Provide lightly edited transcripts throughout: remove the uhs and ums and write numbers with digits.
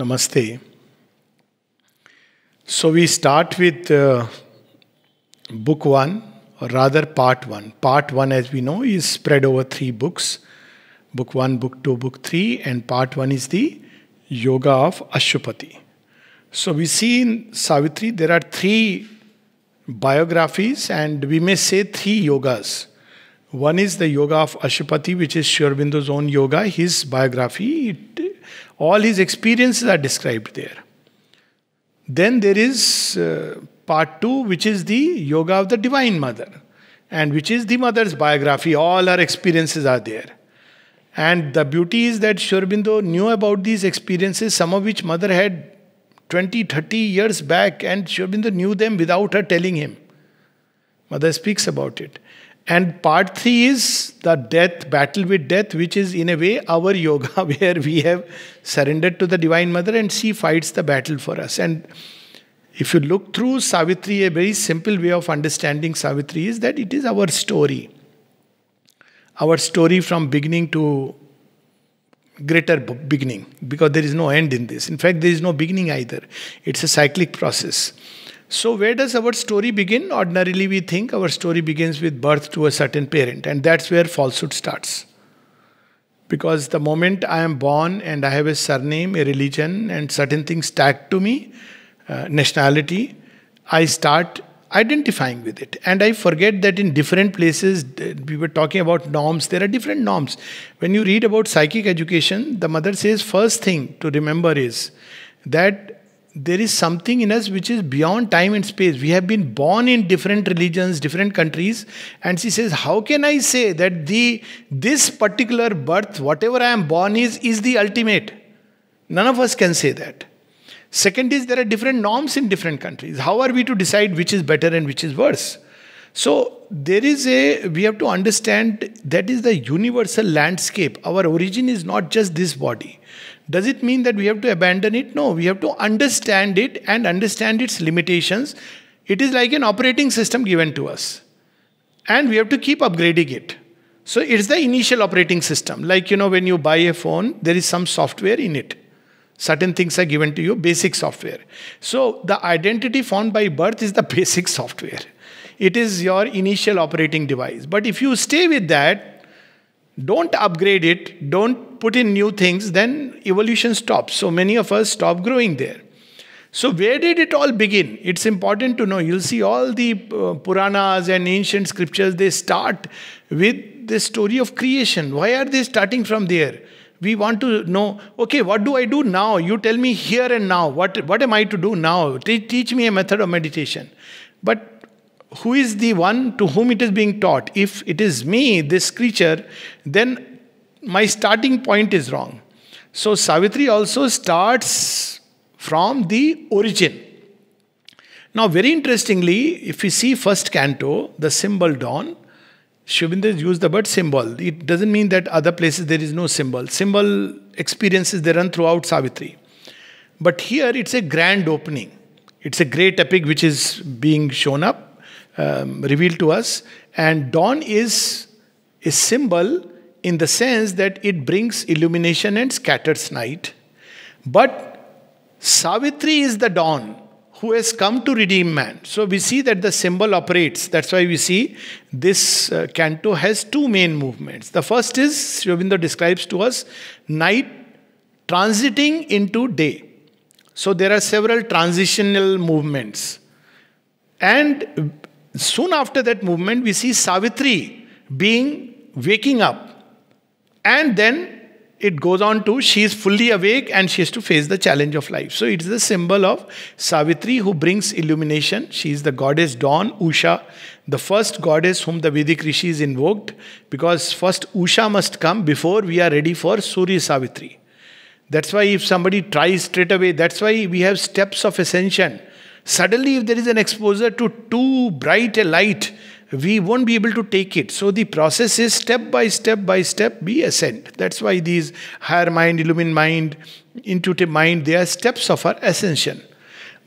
Namaste. So we start with book one, or rather part one. Part one, as we know, is spread over three books. Book one, book two, book three, and part one is the Yoga of Ashupati. So we see in Savitri there are three biographies, and we may say three yogas. One is the Yoga of Ashupati, which is Sri Aurobindo's own yoga, his biography. All his experiences are described there. Then there is part two, which is the Yoga of the Divine Mother, and which is the mother's biography. All her experiences are there. And the beauty is that Sri Aurobindo knew about these experiences, some of which mother had 20, 30 years back, and Sri Aurobindo knew them without her telling him. Mother speaks about it. And part three is the death, battle with death, which is in a way our yoga, where we have surrendered to the Divine Mother and she fights the battle for us. And if you look through Savitri, a very simple way of understanding Savitri is that it is our story. Our story from beginning to greater beginning, because there is no end in this. In fact, there is no beginning either. It's a cyclic process. So where does our story begin? Ordinarily we think our story begins with birth to a certain parent, and that's where falsehood starts. Because the moment I am born and I have a surname, a religion, and certain things tagged to me, nationality, I start identifying with it. And I forget that in different places, we were talking about norms, there are different norms. When you read about psychic education, the mother says first thing to remember is that there is something in us which is beyond time and space. We have been born in different religions, different countries. And she says, how can I say that this particular birth, whatever I am born is the ultimate? None of us can say that. Second is there are different norms in different countries. How are we to decide which is better and which is worse? So we have to understand that is the universal landscape. Our origin is not just this body. Does it mean that we have to abandon it? No, we have to understand it and understand its limitations. It is like an operating system given to us. And we have to keep upgrading it. So it's the initial operating system. Like, when you buy a phone, there is some software in it. Certain things are given to you, basic software. So the identity formed by birth is the basic software. It is your initial operating device. But if you stay with that, don't upgrade it, don't put in new things, then evolution stops. So many of us stop growing there. So where did it all begin? It's important to know. You'll see all the Puranas and ancient scriptures, they start with the story of creation. Why are they starting from there? We want to know, okay, what do I do now? You tell me here and now. What am I to do now? Teach me a method of meditation. But who is the one to whom it is being taught? If it is me, this creature, then my starting point is wrong. So Savitri also starts from the origin. Now, very interestingly, if we see first canto, the symbol dawn, Sri Aurobindo used the word symbol. It doesn't mean that other places there is no symbol. Symbol experiences, they run throughout Savitri. But here it's a grand opening. It's a great epic which is being shown up. Revealed to us, and dawn is a symbol in the sense that it brings illumination and scatters night. But Savitri is the dawn who has come to redeem man. So we see that the symbol operates. That's why we see this canto has two main movements. The first is, Sri Aurobindo describes to us, night transiting into day. So there are several transitional movements. And soon after that movement, we see Savitri waking up. And then it goes on to, she is fully awake and she has to face the challenge of life. So it's the symbol of Savitri who brings illumination. She is the goddess dawn, Usha, the first goddess whom the Vedic rishis invoked, because first Usha must come before we are ready for Surya Savitri. That's why if somebody tries straight away, that's why we have steps of ascension. Suddenly, if there is an exposure to too bright a light, we won't be able to take it. So the process is step by step we ascend. That's why these higher mind, illumined mind, intuitive mind, they are steps of our ascension.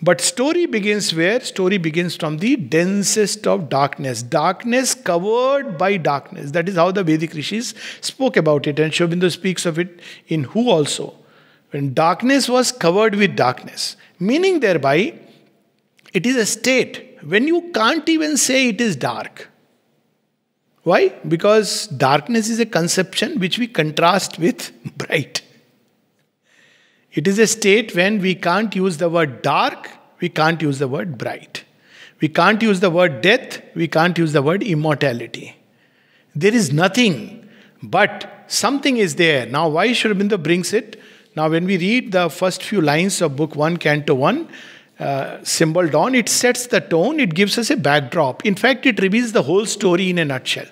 But story begins where? Story begins from the densest of darkness. Darkness covered by darkness. That is how the Vedic rishis spoke about it. And Sri Aurobindo speaks of it in Who also. when darkness was covered with darkness. Meaning thereby, it is a state when you can't even say it is dark. Why? Because darkness is a conception which we contrast with bright. It is a state when we can't use the word dark, we can't use the word bright. We can't use the word death, we can't use the word immortality. There is nothing, but something is there. Now, why Sri Aurobindo brings it? Now, when we read the first few lines of Book 1, Canto 1, Symbol Dawn, it sets the tone, it gives us a backdrop. In fact, it reveals the whole story in a nutshell.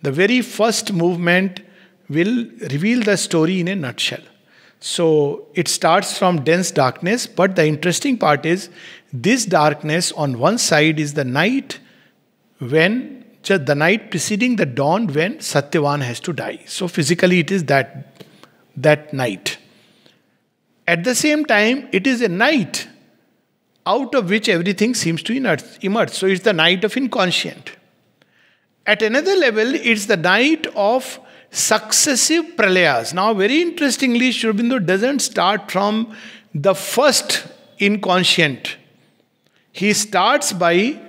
The very first movement will reveal the story in a nutshell. So, it starts from dense darkness, but the interesting part is, this darkness on one side is the night when, just the night preceding the dawn when Satyavan has to die. So, physically it is that night. At the same time, it is a night out of which everything seems to emerge. So it's the night of inconscient. At another level, it's the night of successive pralayas. Now, very interestingly, Sri Aurobindo doesn't start from the first inconscient. He starts by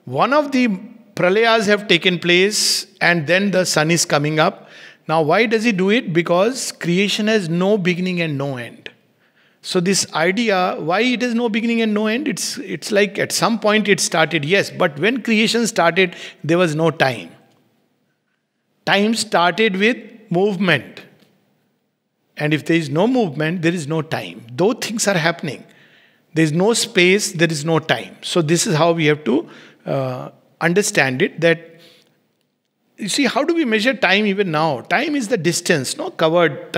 one of the pralayas have taken place and then the sun is coming up. Now, why does he do it? Because creation has no beginning and no end. So this idea, why it has no beginning and no end, it's like at some point it started, yes, but when creation started, there was no time. Time started with movement. And if there is no movement, there is no time. Though things are happening, there is no space, there is no time. So this is how we have to understand it, that you see, how do we measure time even now? Time is the distance, no covered,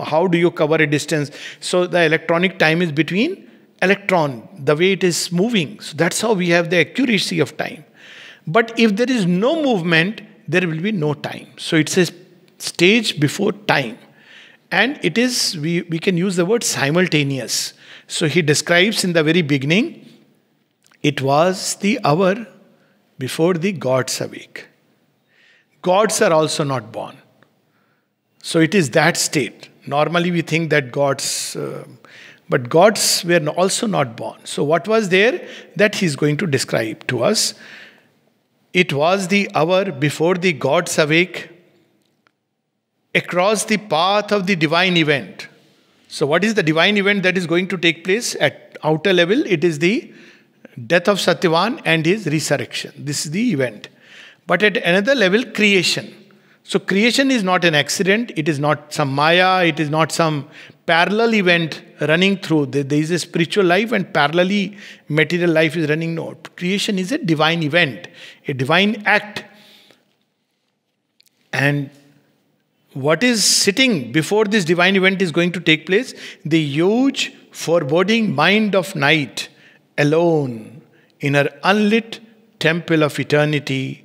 how do you cover a distance? So the electronic time is between electron, the way it is moving. So that's how we have the accuracy of time. But if there is no movement, there will be no time. So it's a stage before time. And it is, we can use the word simultaneous. So he describes in the very beginning, it was the hour before the gods awake. Gods are also not born. So it is that state. Normally we think that gods, but gods were also not born. So what was there? That he is going to describe to us. It was the hour before the gods awake, across the path of the divine event. So what is the divine event that is going to take place? At outer level, it is the death of Satyavan and his resurrection. This is the event. But at another level, creation. So creation is not an accident, it is not some Maya, it is not some parallel event running through. There is a spiritual life and parallelly material life is running. No, creation is a divine event, a divine act. And what is sitting before this divine event is going to take place? The huge foreboding mind of night, alone in her unlit temple of eternity,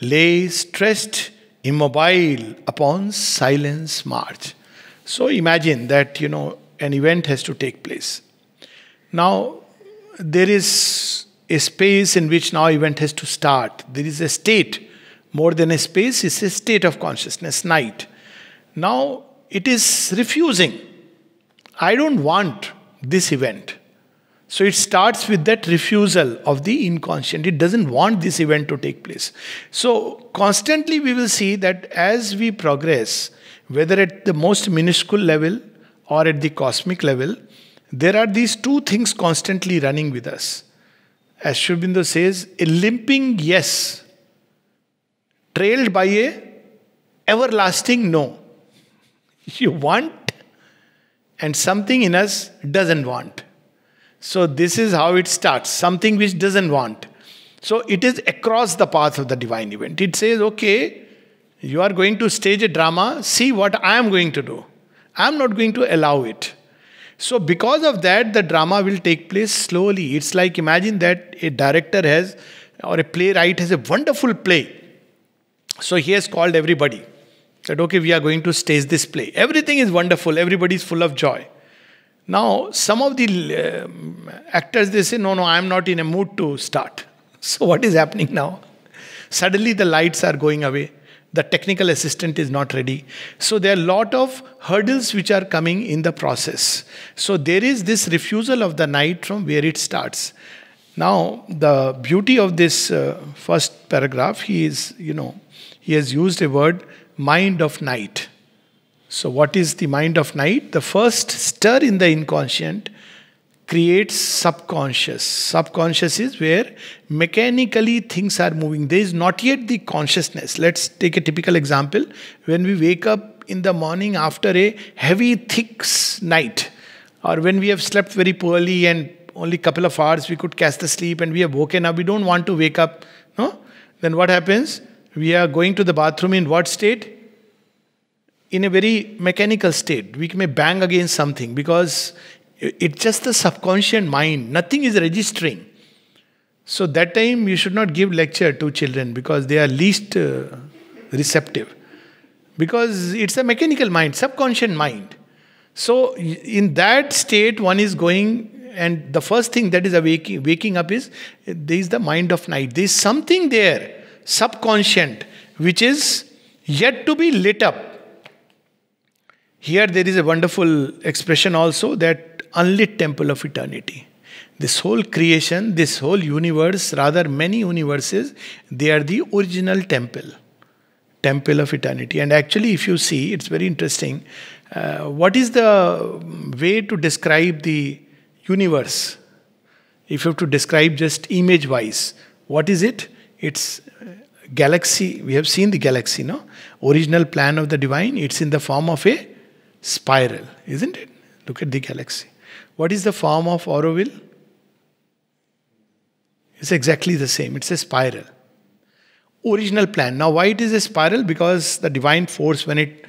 lay stressed, immobile upon silence march. So imagine that, an event has to take place. Now, there is a space in which now event has to start. There is a state. More than a space, it's a state of consciousness, night. Now, it is refusing. I don't want this event. So it starts with that refusal of the inconscient. It doesn't want this event to take place. So constantly we will see that as we progress, whether at the most minuscule level or at the cosmic level, there are these two things constantly running with us. As Sri Aurobindo says, a limping yes, trailed by a everlasting no. You want, and something in us doesn't want. So this is how it starts, something which doesn't want. So it is across the path of the divine event. It says, okay, you are going to stage a drama, see what I am going to do. I am not going to allow it. So because of that, the drama will take place slowly. It's like, imagine that a director has, or a playwright has a wonderful play. So he has called everybody. Said, okay, we are going to stage this play. Everything is wonderful, everybody is full of joy. Now, some of the actors, they say, no, I am not in a mood to start. So what is happening now? Suddenly the lights are going away. The technical assistant is not ready. So there are a lot of hurdles which are coming in the process. So there is this refusal of the night from where it starts. Now, the beauty of this first paragraph, he has used a word, mind of night. So what is the mind of night? The first stir in the inconscient creates subconscious. Subconscious is where mechanically things are moving. There is not yet the consciousness. Let's take a typical example. When we wake up in the morning after a heavy, thick night, or when we have slept very poorly and only a couple of hours we could catch the sleep and we have woken up, we don't want to wake up. No? Then what happens? We are going to the bathroom in what state? In a very mechanical state. We may bang against something because it's just the subconscious mind. Nothing is registering. So that time you should not give lecture to children because they are least receptive. Because it's a mechanical mind, subconscious mind. So in that state one is going, and the first thing that is waking up is, there is the mind of night. There is something there, subconscious, which is yet to be lit up. Here there is a wonderful expression also, that unlit temple of eternity. This whole creation, this whole universe, rather many universes, they are the original temple. Temple of eternity. And actually if you see, it's very interesting. What is the way to describe the universe? If you have to describe just image-wise, what is it? It's galaxy. We have seen the galaxy, no? Original plan of the divine, it's in the form of a spiral, isn't it? Look at the galaxy. What is the form of Auroville? It's exactly the same. It's a spiral. Original plan. Now why it is a spiral? Because the divine force, when it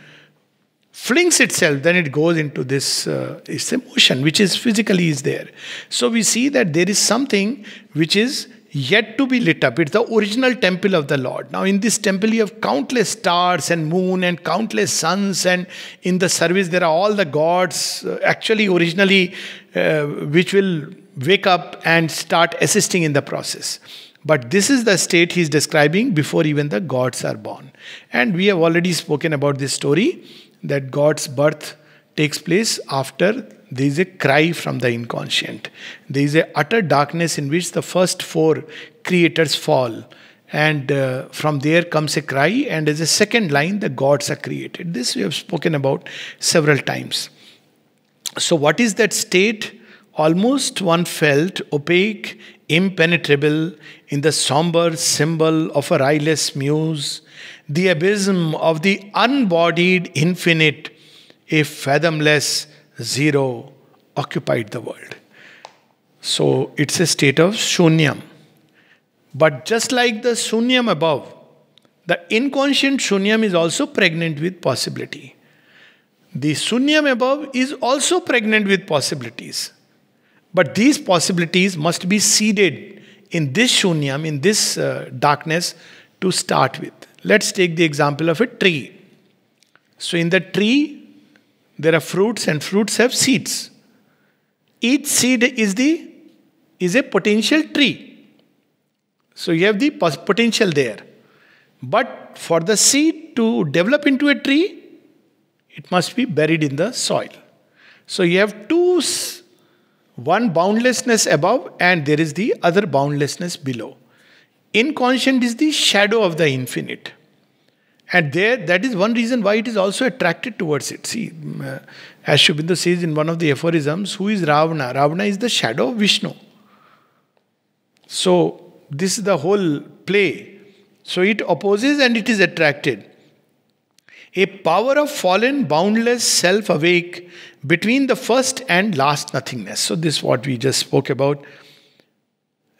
flings itself, then it goes into this, it's a motion which is physically is there. So we see that there is something which is yet to be lit up. It's the original temple of the Lord. Now in this temple you have countless stars and moon and countless suns, and in the service there are all the gods actually originally which will wake up and start assisting in the process. But this is the state he is describing before even the gods are born. And we have already spoken about this story, that God's birth takes place after there is a cry from the inconscient. There is a utter darkness in which the first four creators fall. And from there comes a cry, and as a second line, the gods are created. This we have spoken about several times. So what is that state? Almost one felt opaque, impenetrable, in the somber symbol of a eyeless muse, the abysm of the unbodied infinite, a fathomless zero occupied the world. So it's a state of shunyam. But just like the shunyam above, the inconscient shunyam is also pregnant with possibility. The shunyam above is also pregnant with possibilities. But these possibilities must be seeded in this shunyam, in this darkness to start with. Let's take the example of a tree. So in the tree, there are fruits, and fruits have seeds. Each seed is a potential tree. So you have the potential there. But for the seed to develop into a tree, it must be buried in the soil. So you have one boundlessness above, and there is the other boundlessness below. Inconscient is the shadow of the infinite. And that is one reason why it is also attracted towards it. See, as Sri Aurobindo says in one of the aphorisms, who is Ravana? Ravana is the shadow of Vishnu. So this is the whole play. So it opposes and it is attracted. A power of fallen, boundless self awake between the first and last nothingness. So this is what we just spoke about.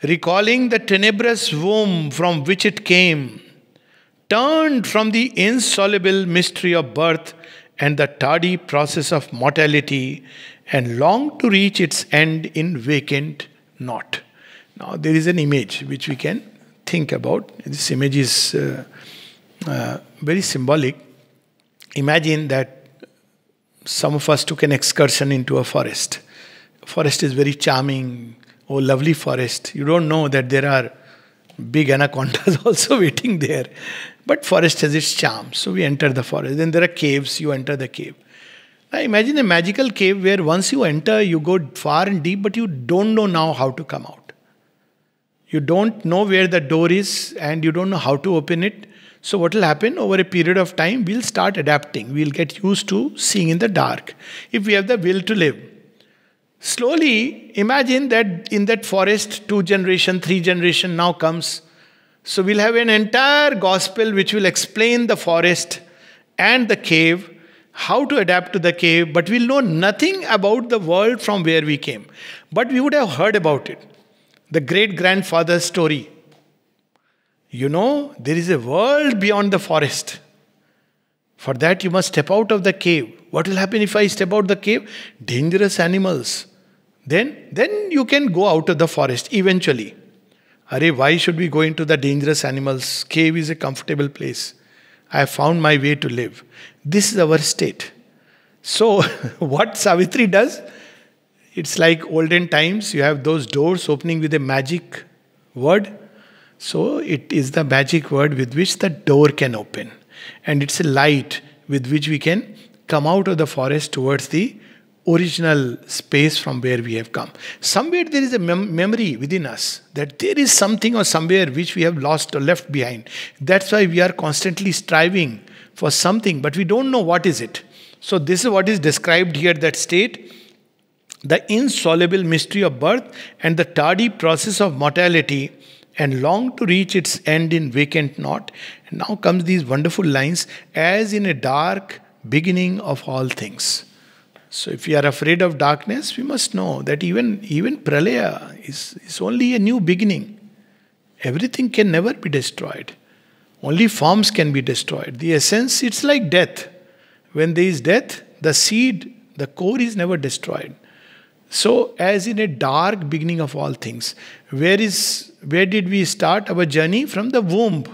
Recalling the tenebrous womb from which it came, turned from the insoluble mystery of birth and the tardy process of mortality, and longed to reach its end in vacant naught. Now there is an image which we can think about. This image is very symbolic. Imagine that some of us took an excursion into a forest. Forest is very charming. Oh, lovely forest. You don't know that there are Big anacondas also waiting there. But forest has its charm. So we enter the forest. Then there are caves. You enter the cave. Now imagine a magical cave where once you enter, you go far and deep, but you don't know now how to come out. You don't know where the door is and you don't know how to open it. So what will happen over a period of time, we'll start adapting. We'll get used to seeing in the dark if we have the will to live. Slowly, imagine that in that forest, 2 generation, 3 generation now comes. So we'll have an entire gospel which will explain the forest and the cave, how to adapt to the cave, but we'll know nothing about the world from where we came. But we would have heard about it. The great-grandfather's story. You know, there is a world beyond the forest. For that, you must step out of the cave. What will happen if I step out the cave? Dangerous animals. Then you can go out of the forest eventually. Arey, why should we go into the dangerous animals? Cave is a comfortable place. I have found my way to live. This is our state. So, what Savitri does, it's like olden times, you have those doors opening with a magic word. So, it is the magic word with which the door can open. And it's a light with which we can come out of the forest towards the original space from where we have come. Somewhere there is a memory within us that there is something or somewhere which we have lost or left behind. That's why we are constantly striving for something, but we don't know what is it. So this is what is described here, that state, the insoluble mystery of birth and the tardy process of mortality, and long to reach its end in vacant naught. And now comes these wonderful lines, as in a dark beginning of all things. So if we are afraid of darkness, we must know that even pralaya is only a new beginning. Everything can never be destroyed. Only forms can be destroyed. The essence, it's like death. When there is death, the seed, the core is never destroyed. So as in a dark beginning of all things, where did we start our journey? From the womb.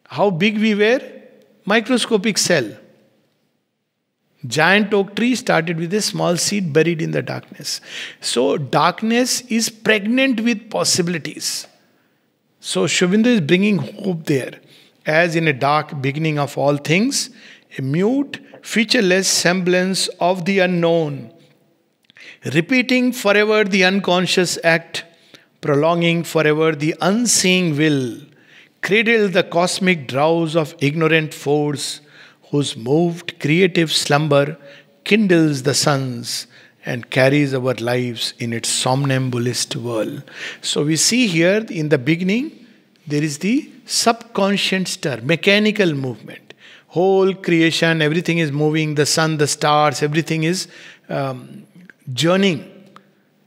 How big we were? Microscopic cell. Giant oak tree started with a small seed buried in the darkness. So darkness is pregnant with possibilities. So Sri Aurobindo is bringing hope there. As in a dark beginning of all things, a mute, featureless semblance of the unknown, repeating forever the unconscious act, prolonging forever the unseeing will, cradle the cosmic drowse of ignorant force, whose moved creative slumber kindles the suns and carries our lives in its somnambulist whirl. So we see here in the beginning, there is the subconscious stir, mechanical movement. Whole creation, everything is moving, the sun, the stars, everything is journeying.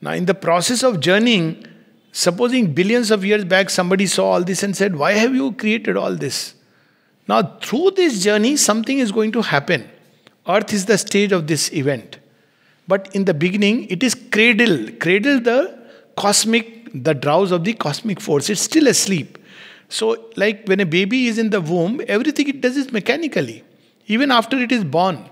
Now in the process of journeying, supposing billions of years back somebody saw all this and said, why have you created all this? Now, through this journey, something is going to happen. Earth is the stage of this event. But in the beginning, it is cradle the drowse of the cosmic force. It's still asleep. So, like when a baby is in the womb, everything it does is mechanically. Even after it is born,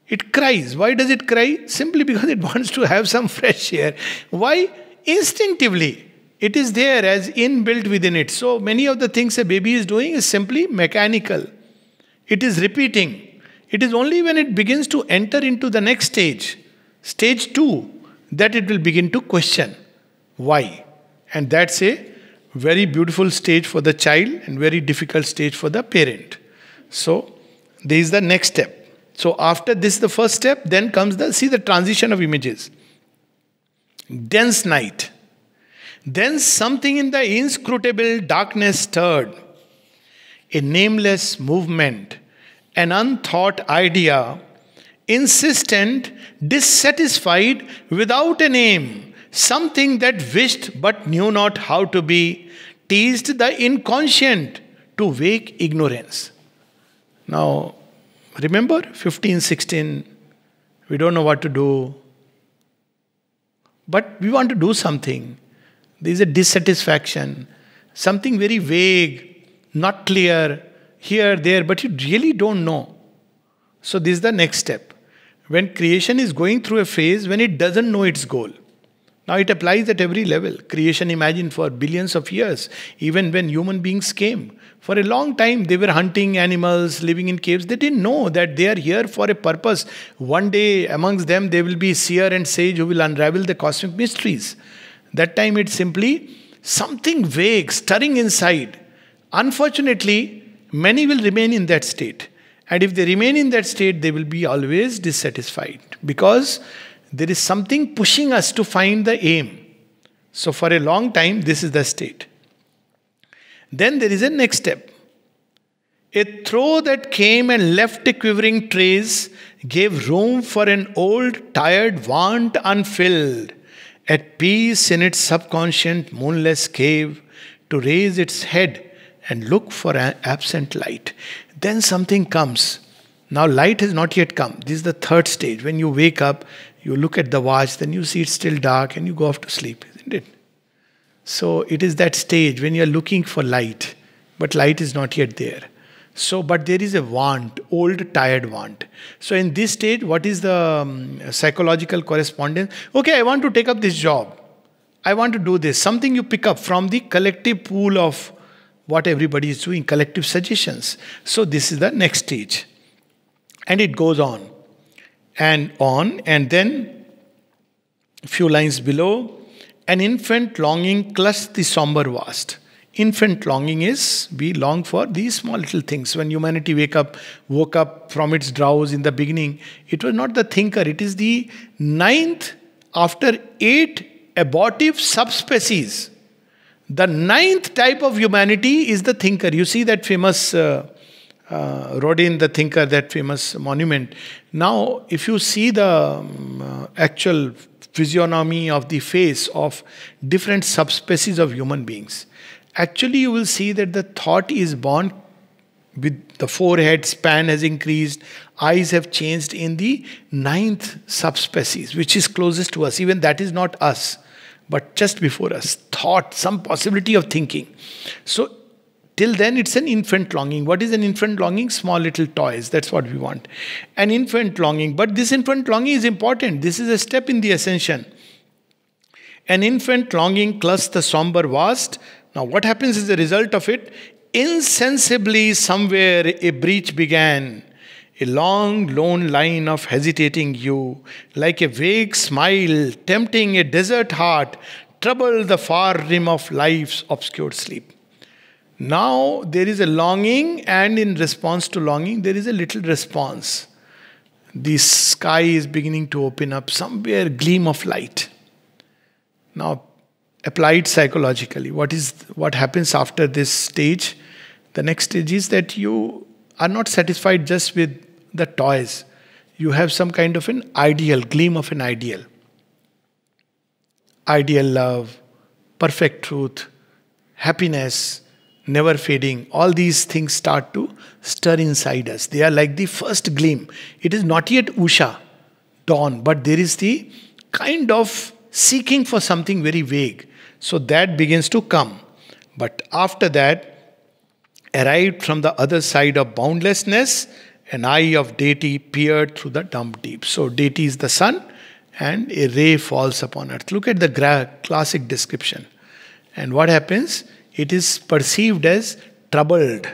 it cries. Why does it cry? Simply because it wants to have some fresh air. Why? Instinctively. It is there as inbuilt within it. So many of the things a baby is doing is simply mechanical. It is repeating. It is only when it begins to enter into the next stage, stage 2, that it will begin to question why. And that's a very beautiful stage for the child and very difficult stage for the parent. So this is the next step. So after this, the first step, then comes the transition of images. Dense night. Then something in the inscrutable darkness stirred. A nameless movement, an unthought idea, insistent, dissatisfied, without a name, something that wished but knew not how to be, teased the inconscient to wake ignorance. Now, remember 15, 16, we don't know what to do, but we want to do something. There is a dissatisfaction, something very vague, not clear, here, there, but you really don't know. So this is the next step. When creation is going through a phase when it doesn't know its goal. Now it applies at every level. Creation imagined for billions of years, even when human beings came. For a long time, they were hunting animals, living in caves. They didn't know that they are here for a purpose. One day, amongst them, there will be seer and sage who will unravel the cosmic mysteries. That time, it's simply something vague, stirring inside. Unfortunately, many will remain in that state. And if they remain in that state, they will be always dissatisfied. Because there is something pushing us to find the aim. So for a long time, this is the state. Then there is a next step. A throw that came and left a quivering trace gave room for an old, tired want unfilled, at peace in its subconscient, moonless cave, to raise its head and look for an absent light. Then something comes. Now light has not yet come. This is the third stage. When you wake up, you look at the watch, then you see it's still dark and you go off to sleep, isn't it? So it is that stage when you're looking for light, but light is not yet there. So, but there is a want, old, tired want. So in this stage, what is the psychological correspondence? Okay, I want to take up this job. I want to do this. Something you pick up from the collective pool of what everybody is doing, collective suggestions. So this is the next stage. And it goes on, and then a few lines below, an infant longing clutched the somber vast. Infant longing is, we long for these small little things. When humanity woke up from its drowse in the beginning, it was not the thinker, it is the ninth after 8 abortive subspecies. The ninth type of humanity is the thinker. You see that famous Rodin, the thinker, that famous monument. Now, if you see the actual physiognomy of the face of different subspecies of human beings, actually you will see that the thought is born with the forehead span has increased, eyes have changed in the ninth subspecies, which is closest to us. Even that is not us, but just before us. Thought, some possibility of thinking. So, till then, it's an infant longing. What is an infant longing? Small little toys. That's what we want. An infant longing. But this infant longing is important. This is a step in the ascension. An infant longing clutched the somber vast. Now, what happens as a result of it? Insensibly, somewhere a breach began. A long, lone line of hesitating you, like a vague smile, tempting a desert heart, troubled the far rim of life's obscured sleep. Now there is a longing, and in response to longing, there is a little response. The sky is beginning to open up, somewhere gleam of light. Now, applied psychologically, what happens after this stage? The next stage is that you are not satisfied just with the toys. You have some kind of an ideal, gleam of an ideal. Ideal love, perfect truth, happiness, never fading. All these things start to stir inside us. They are like the first gleam. It is not yet Usha, dawn, but there is the kind of seeking for something very vague. So that begins to come. But after that, arrived from the other side of boundlessness, an eye of deity peered through the dumb deep. So deity is the sun, and a ray falls upon earth. Look at the classic description. And what happens? It is perceived as troubled.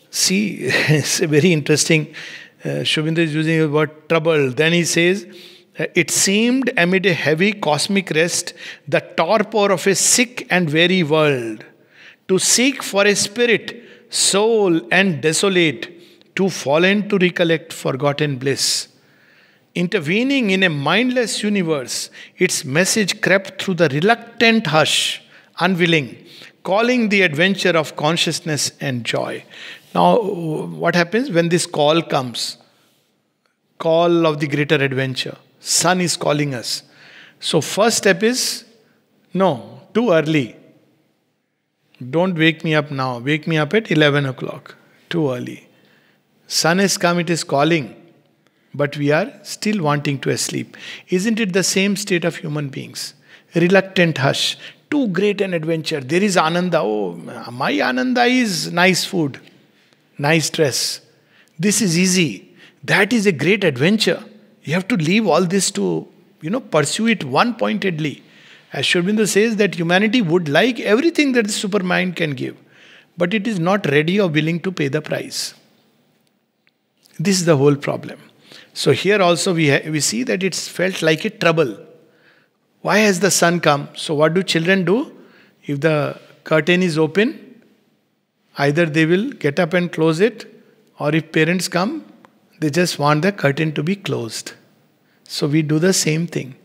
See, it's a very interesting. Sri Aurobindo is using the word troubled. Then he says, it seemed amid a heavy cosmic rest, the torpor of a sick and weary world, to seek for a spirit, soul and desolate, too fallen to recollect forgotten bliss. Intervening in a mindless universe, its message crept through the reluctant hush, unwilling, calling the adventure of consciousness and joy. Now, what happens when this call comes? Call of the greater adventure. Sun is calling us. So, first step is, no, too early. Don't wake me up now. Wake me up at 11 o'clock. Too early. Sun has come, it is calling. But we are still wanting to sleep. Isn't it the same state of human beings? Reluctant hush. Too great an adventure. There is Ananda. Oh, my Ananda is nice food, nice dress. This is easy. That is a great adventure. You have to leave all this to, pursue it one-pointedly. As Sri Aurobindo says that humanity would like everything that the supermind can give, but it is not ready or willing to pay the price. This is the whole problem. So here also we see that it's felt like a trouble. Why has the sun come? So what do children do? If the curtain is open, either they will get up and close it, or if parents come, they just want the curtain to be closed. So we do the same thing.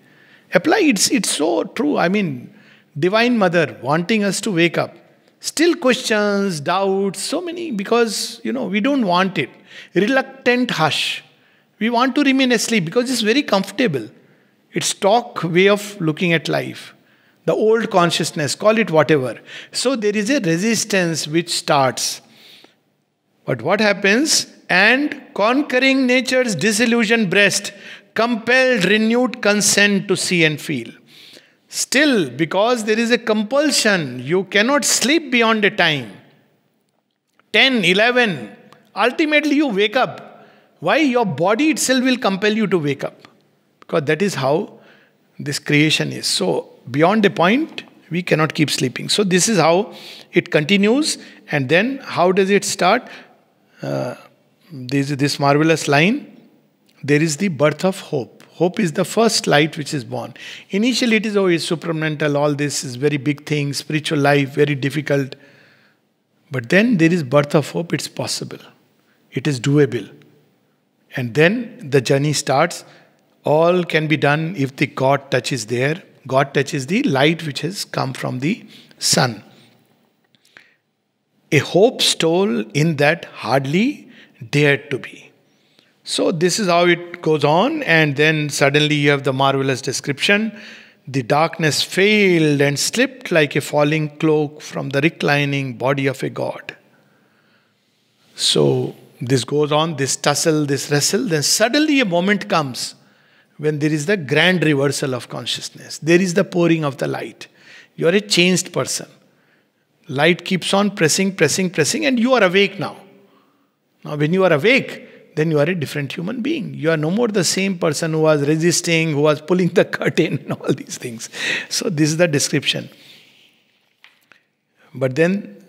Apply, it's so true. I mean, Divine Mother wanting us to wake up. Still questions, doubts, so many, because, we don't want it. Reluctant hush. We want to remain asleep because it's very comfortable. It's stock way of looking at life. The old consciousness, call it whatever. So there is a resistance which starts. But what happens? And conquering nature's disillusioned breast, compelled renewed consent to see and feel. Still, because there is a compulsion, you cannot sleep beyond a time. 10, 11, ultimately you wake up. Why? Your body itself will compel you to wake up. Because that is how this creation is. So, beyond a point, we cannot keep sleeping. So, this is how it continues. And then, how does it start? This marvelous line. There is the birth of hope. Hope is the first light which is born. Initially, it is always supramental. All this is very big thing. Spiritual life, very difficult. But then, there is birth of hope. It's possible. It is doable. And then the journey starts. All can be done if the God touch is there. God touches the light which has come from the sun. A hope stole in that hardly dared to be. So this is how it goes on, and then suddenly you have the marvelous description. The darkness failed and slipped like a falling cloak from the reclining body of a god. So this goes on, this tussle, this wrestle, then suddenly a moment comes when there is the grand reversal of consciousness. There is the pouring of the light. You are a changed person. Light keeps on pressing, and you are awake now. Now when you are awake, then you are a different human being. You are no more the same person who was resisting, who was pulling the curtain, and all these things. So this is the description. But then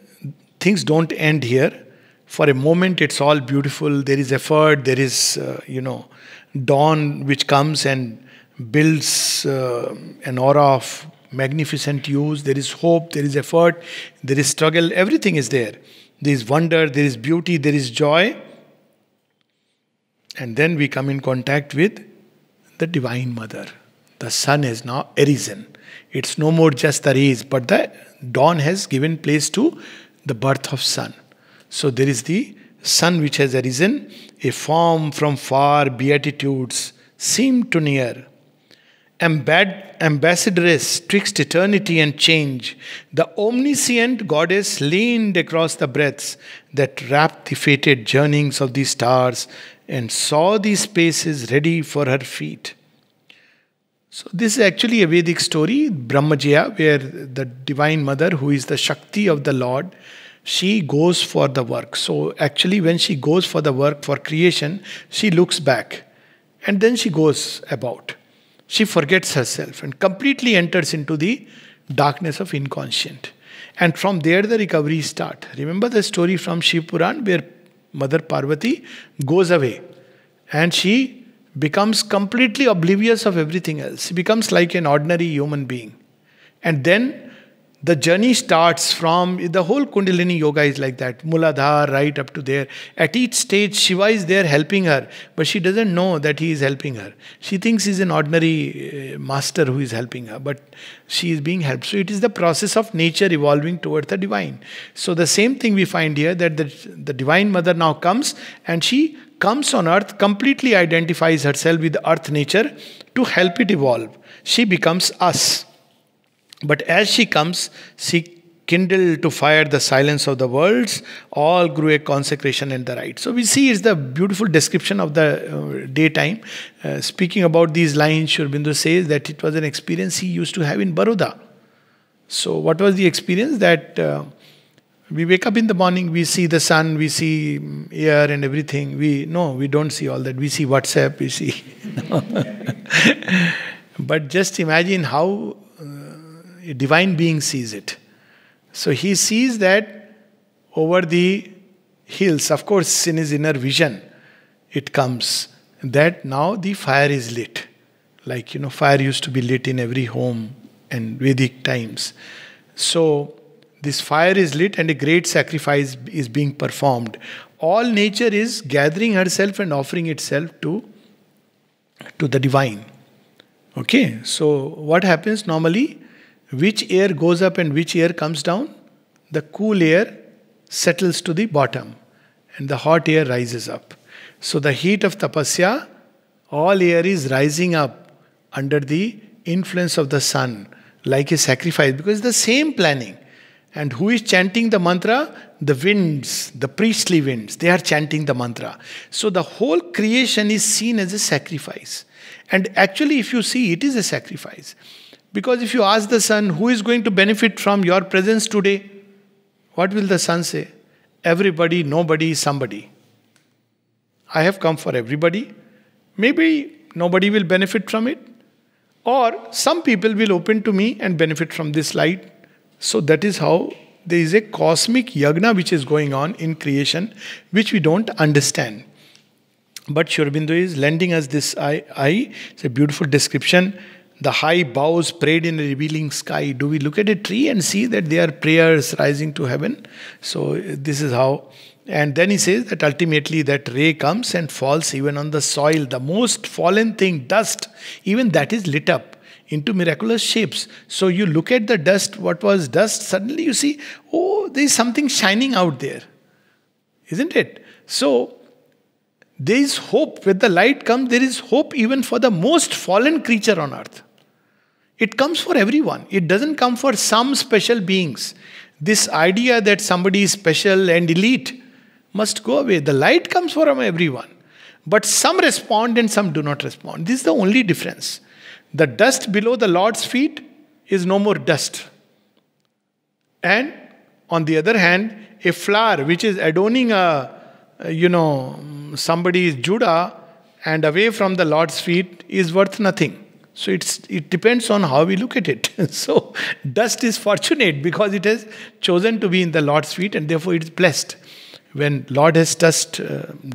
things don't end here. For a moment, it's all beautiful. There is effort. There is, dawn which comes and builds an aura of magnificent hues. There is hope. There is effort. There is struggle. Everything is there. There is wonder. There is beauty. There is joy. And then we come in contact with the Divine Mother. The sun has now arisen. It's no more just the rays, but the dawn has given place to the birth of sun. So there is the sun which has arisen, a form from far beatitudes seemed to near. Ambassadress twixt eternity and change, the omniscient goddess leaned across the breadths that wrapped the fated journeyings of the stars and saw these spaces ready for her feet. So this is actually a Vedic story, Brahmajaya, where the Divine Mother, who is the Shakti of the Lord, she goes for the work. So actually when she goes for the work for creation, she looks back and then she goes about. She forgets herself and completely enters into the darkness of inconscient. And from there the recovery starts. Remember the story from Shiv Puran where Mother Parvati goes away and she becomes completely oblivious of everything else. She becomes like an ordinary human being. And then the journey starts from, the whole Kundalini yoga is like that, Muladhara right up to there. At each stage, Shiva is there helping her, but she doesn't know that he is helping her. She thinks he's an ordinary master who is helping her, but she is being helped. So it is the process of nature evolving towards the divine. So the same thing we find here, that the Divine Mother now comes and she comes on earth, completely identifies herself with earth nature to help it evolve. She becomes us. But as she comes, she kindled to fire the silence of the worlds, all grew a consecration and the right. So we see it's the beautiful description of the daytime. Speaking about these lines, Sri Aurobindo says that it was an experience he used to have in Baroda. So what was the experience? That we wake up in the morning, we see the sun, we see air and everything. We don't see all that. We see WhatsApp, we see... But just imagine how a divine being sees it. So he sees that over the hills, of course, in his inner vision, it comes that now the fire is lit. Like, fire used to be lit in every home in Vedic times. So this fire is lit and a great sacrifice is being performed. All nature is gathering herself and offering itself to the divine. Okay, so what happens normally? Which air goes up and which air comes down? The cool air settles to the bottom and the hot air rises up. So the heat of tapasya, all air is rising up under the influence of the sun like a sacrifice, because the same planning. And who is chanting the mantra? The winds, the priestly winds. They are chanting the mantra. So the whole creation is seen as a sacrifice. And actually, if you see, it is a sacrifice. Because if you ask the sun, who is going to benefit from your presence today? What will the sun say? Everybody, nobody, somebody. I have come for everybody. Maybe nobody will benefit from it. Or some people will open to me and benefit from this light. So that is how there is a cosmic yagna which is going on in creation, which we don't understand. But Sri Aurobindo is lending us this eye. It's a beautiful description. The high boughs prayed in a revealing sky. Do we look at a tree and see that they are prayers rising to heaven? So this is how. And then he says that ultimately that ray comes and falls even on the soil. The most fallen thing, dust, even that is lit up into miraculous shapes. So you look at the dust, what was dust, suddenly you see, oh, there is something shining out there. Isn't it? So there is hope. When the light comes, there is hope even for the most fallen creature on earth. It comes for everyone. It doesn't come for some special beings. This idea that somebody is special and elite must go away. The light comes for everyone. But some respond and some do not respond. This is the only difference. The dust below the Lord's feet is no more dust. And on the other hand, a flower which is adorning somebody's Judah and away from the Lord's feet is worth nothing. So it depends on how we look at it. So dust is fortunate because it has chosen to be in the Lord's feet and therefore it is blessed. When Lord has touched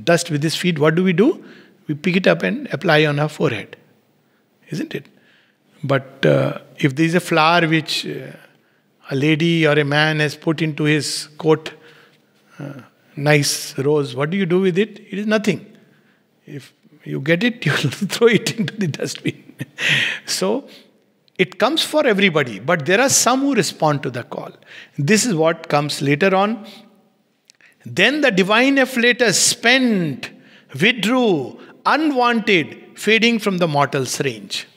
dust with his feet, what do? We pick it up and apply on our forehead. Isn't it? But if there is a flower which a lady or a man has put into his coat, nice rose, what do you do with it? It is nothing. If you get it, you throw it into the dustbin. So it comes for everybody, but there are some who respond to the call. This is what comes later on. Then the divine afflatus spent, withdrew, unwanted, fading from the mortal's range.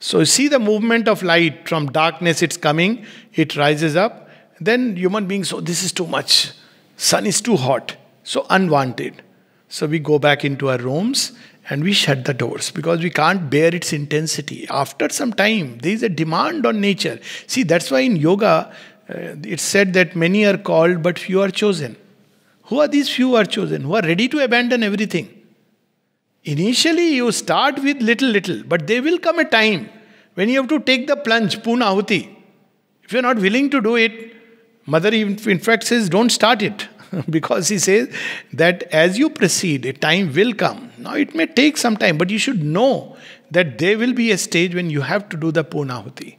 So you see the movement of light from darkness, it's coming, it rises up. Then human beings, oh, this is too much. Sun is too hot. So unwanted. So we go back into our rooms and we shut the doors because we can't bear its intensity. After some time, there is a demand on nature. See, that's why in yoga, it's said that many are called but few are chosen. Who are these few who are chosen? Who are ready to abandon everything? Initially, you start with little, but there will come a time when you have to take the plunge, Punahuti. If you're not willing to do it, Mother in fact says, don't start it. Because he says that as you proceed, a time will come. Now it may take some time, but you should know that there will be a stage when you have to do the Punahuti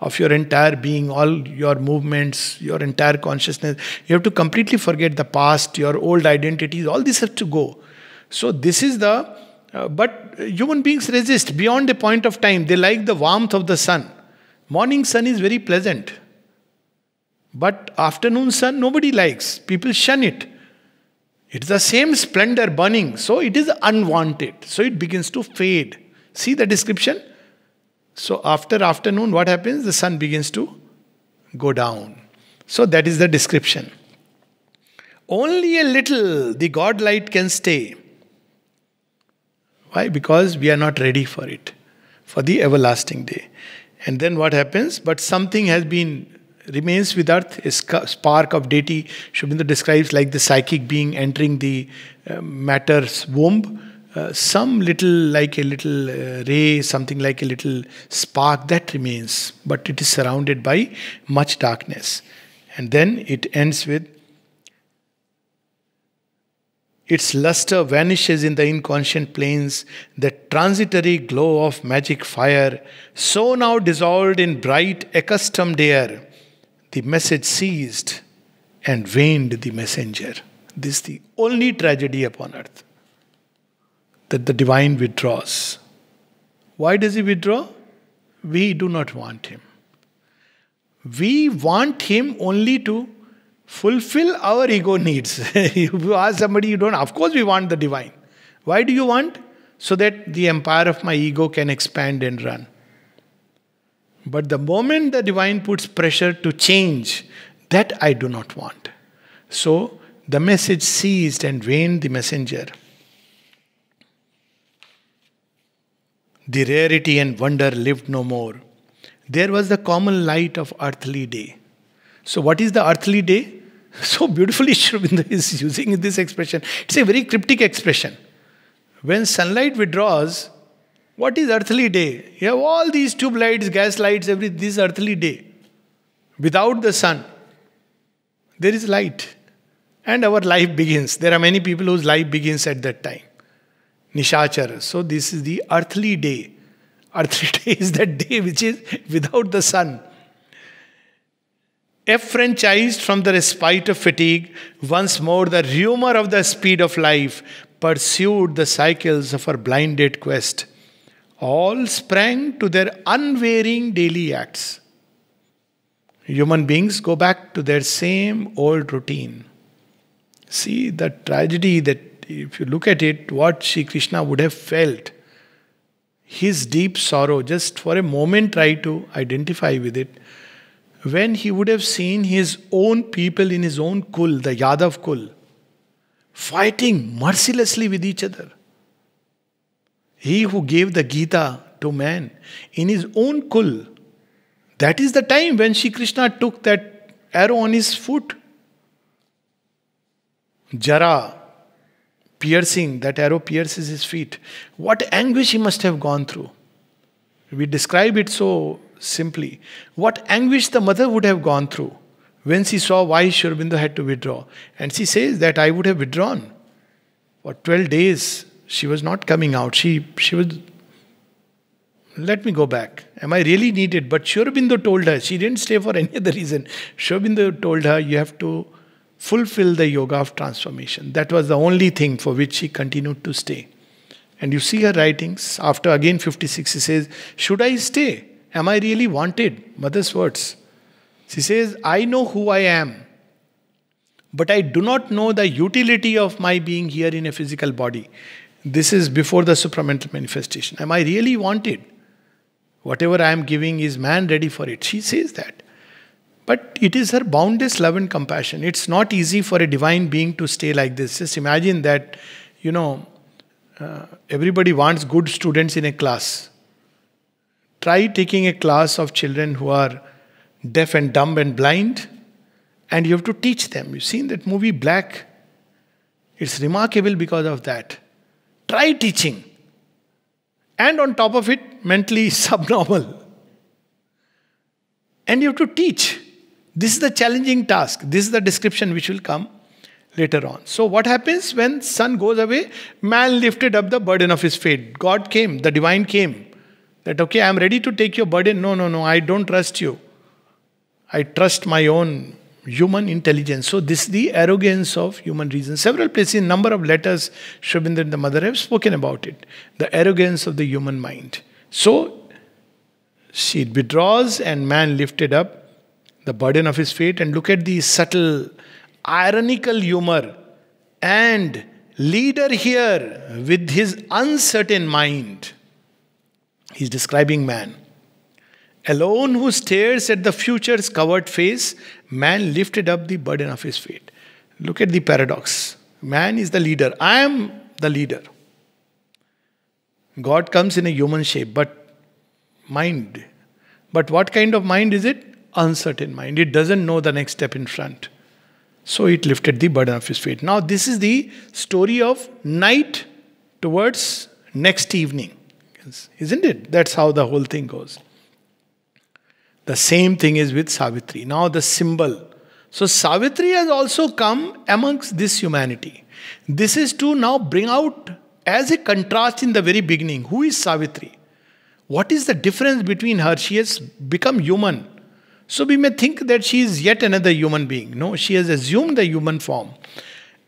of your entire being, all your movements, your entire consciousness. You have to completely forget the past, your old identities, all this has to go. So this is but human beings resist beyond a point of time. They like the warmth of the sun. Morning sun is very pleasant. But afternoon sun, nobody likes. People shun it. It's the same splendor burning. So it is unwanted. So it begins to fade. See the description? So after afternoon, what happens? The sun begins to go down. So that is the description. Only a little the God light can stay. Why? Because we are not ready for it. For the everlasting day. And then what happens? But something remains with earth, a spark of deity. Sri Aurobindo describes like the psychic being entering the matter's womb. some little, like a little ray, something like a little spark that remains, but it is surrounded by much darkness. And then it ends with, its luster vanishes in the inconscient plains, the transitory glow of magic fire, so now dissolved in bright, accustomed air. The message ceased and waned the messenger. This is the only tragedy upon earth, that the divine withdraws. Why does he withdraw? We do not want him. We want him only to fulfill our ego needs. If you ask somebody, you don't, of course we want the divine. Why do you want? So that the empire of my ego can expand and run. But the moment the divine puts pressure to change, that I do not want. So the message ceased and waned the messenger. The rarity and wonder lived no more. There was the common light of earthly day. So what is the earthly day? So beautifully Sri Aurobindo is using this expression. It's a very cryptic expression. When sunlight withdraws, what is earthly day? You have all these tube lights, gas lights, this earthly day. Without the sun, there is light. And our life begins. There are many people whose life begins at that time. Nishachara. So this is the earthly day. Earthly day is that day which is without the sun. Affranchised from the respite of fatigue, once more the rumor of the speed of life pursued the cycles of her blinded quest. All sprang to their unvarying daily acts. Human beings go back to their same old routine. See the tragedy that, if you look at it, what Sri Krishna would have felt, his deep sorrow, just for a moment try to identify with it, when he would have seen his own people in his own kul, the Yadav kul, fighting mercilessly with each other. He who gave the Gita to man in his own kul, that is the time when Sri Krishna took that arrow on his foot. Jara, piercing, that arrow pierces his feet. What anguish he must have gone through. We describe it so simply. What anguish the mother would have gone through when she saw why Sri Aurobindo had to withdraw. And she says that I would have withdrawn. For 12 days, she was not coming out. She was, let me go back. Am I really needed? But Sri Aurobindo told her, she didn't stay for any other reason. Sri Aurobindo told her, you have to fulfill the yoga of transformation. That was the only thing for which she continued to stay. And you see her writings. After again 56, she says, should I stay? Am I really wanted? Mother's words. She says, I know who I am, but I do not know the utility of my being here in a physical body. This is before the supramental manifestation. Am I really wanted? Whatever I am giving, is man ready for it? She says that. But it is her boundless love and compassion. It's not easy for a divine being to stay like this. Just imagine that, everybody wants good students in a class. Try taking a class of children who are deaf and dumb and blind, and you have to teach them. You've seen that movie Black? It's remarkable because of that. Try teaching. And on top of it, mentally subnormal. And you have to teach. This is the challenging task. This is the description which will come later on. So what happens when sun goes away? Man lifted up the burden of his fate. God came, the divine came. That, okay, I am ready to take your burden. No, I don't trust you. I trust my own human intelligence. So this is the arrogance of human reason. Several places, in number of letters, Sri Aurobindo and the mother have spoken about it. The arrogance of the human mind. So she withdraws and man lifted up the burden of his fate. And look at the subtle, ironical humor. And leader here with his uncertain mind. He's describing man. Alone who stares at the future's covered face, man lifted up the burden of his fate. Look at the paradox. Man is the leader. I am the leader. God comes in a human shape, but mind. But what kind of mind is it? Uncertain mind. It doesn't know the next step in front. So it lifted the burden of his fate. Now this is the story of night towards next evening. Isn't it? That's how the whole thing goes. The same thing is with Savitri. Now the symbol. So Savitri has also come amongst this humanity. This is to now bring out as a contrast in the very beginning. Who is Savitri? What is the difference between her? She has become human. So we may think that she is yet another human being. No, she has assumed the human form.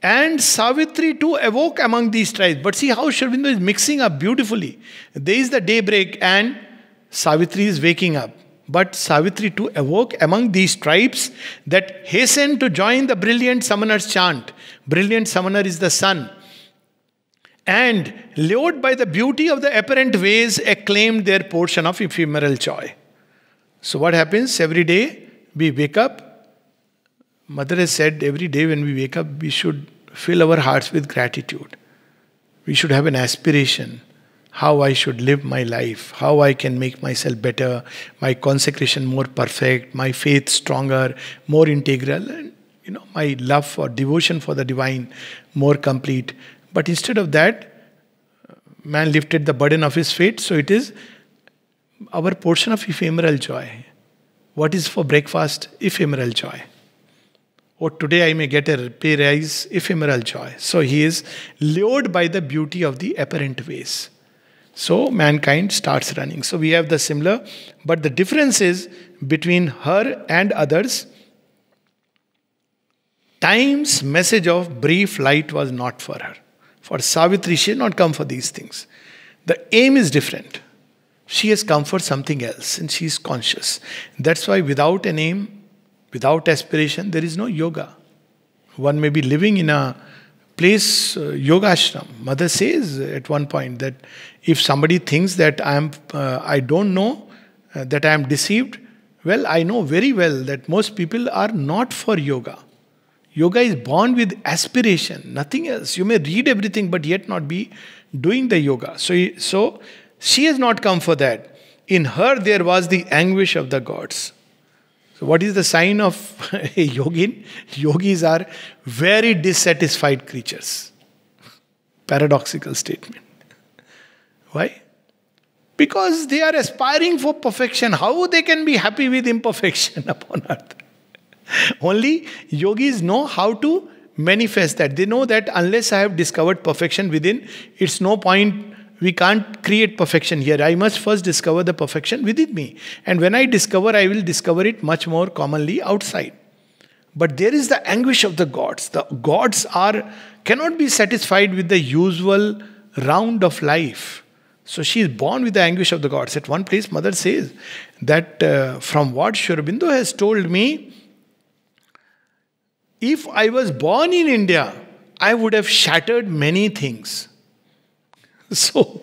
And Savitri too awoke among these tribes. But see how Sri Aurobindo is mixing up beautifully. There is the daybreak and Savitri is waking up. But Savitri too awoke among these tribes that hastened to join the brilliant summoner's chant. Brilliant summoner is the sun. And lured by the beauty of the apparent ways, acclaimed their portion of ephemeral joy. So what happens? Every day we wake up. Mother has said every day when we wake up, we should fill our hearts with gratitude. We should have an aspiration. How I should live my life, how I can make myself better, my consecration more perfect, my faith stronger, more integral, and my love for devotion for the divine more complete. But instead of that, man lifted the burden of his fate, so it is our portion of ephemeral joy. What is for breakfast? Ephemeral joy. Or today I may get a pay rise, ephemeral joy. So he is lured by the beauty of the apparent ways. So mankind starts running. So we have the similar, but the difference is between her and others. Time's message of brief light was not for her. For Savitri, she had not come for these things. The aim is different. She has come for something else and she is conscious. That's why without an aim, without aspiration, there is no yoga. One may be living in a place, yoga ashram. Mother says at one point that if somebody thinks that I don't know that I am deceived, well, I know very well that most people are not for yoga. Yoga is born with aspiration, nothing else. You may read everything but yet not be doing the yoga. So she has not come for that. In her there was the anguish of the gods. So what is the sign of a yogin? Yogis are very dissatisfied creatures. Paradoxical statement. Why? Because they are aspiring for perfection. How they can be happy with imperfection upon earth? Only yogis know how to manifest that. They know that unless I have discovered perfection within, it's no point. We can't create perfection here. I must first discover the perfection within me. And when I discover, I will discover it much more commonly outside. But there is the anguish of the gods. The gods cannot be satisfied with the usual round of life. So she is born with the anguish of the gods. At one place, Mother says that from what Sri Aurobindo has told me, if I was born in India, I would have shattered many things. So,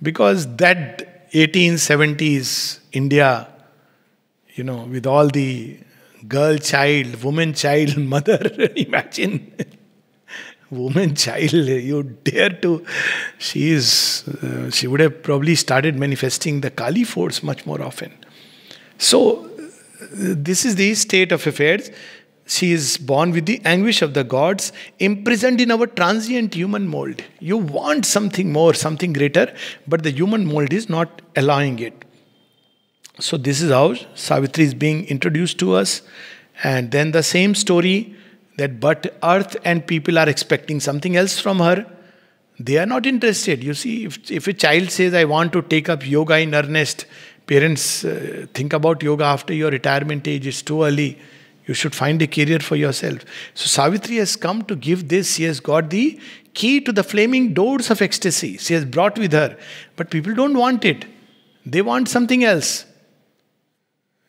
because that 1870s India, with all the girl child, woman child, mother, imagine. Woman child, you dare to, she would have probably started manifesting the Kali force much more often. So, this is the state of affairs. She is born with the anguish of the gods, imprisoned in our transient human mold. You want something more, something greater, but the human mold is not allowing it. So this is how Savitri is being introduced to us. And then the same story that but earth and people are expecting something else from her. They are not interested. You see, if a child says, I want to take up yoga in earnest, parents think about yoga after your retirement age. It's too early. You should find a career for yourself. So Savitri has come to give this. She has got the key to the flaming doors of ecstasy. She has brought with her. But people don't want it. They want something else.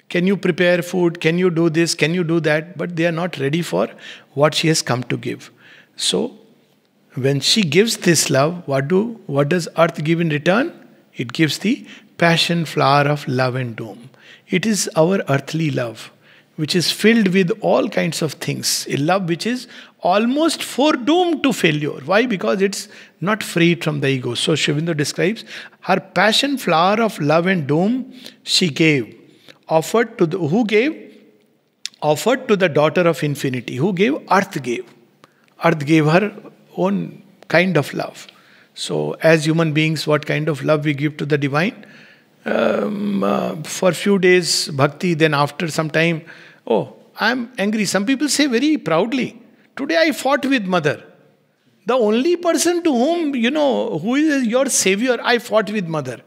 Can you prepare food? Can you do this? Can you do that? But they are not ready for what she has come to give. So when she gives this love, what does earth give in return? It gives the passion flower of love and doom. It is our earthly love, which is filled with all kinds of things. A love which is almost foredoomed to failure. Why? Because it's not freed from the ego. So Sri Aurobindo describes her passion flower of love and doom she gave. Offered to the daughter of infinity. Who gave? Earth gave. Earth gave her own kind of love. So, as human beings, what kind of love we give to the divine? For few days, bhakti, then after some time, oh, I'm angry. Some people say very proudly, today I fought with mother. The only person to whom, who is your savior, I fought with mother.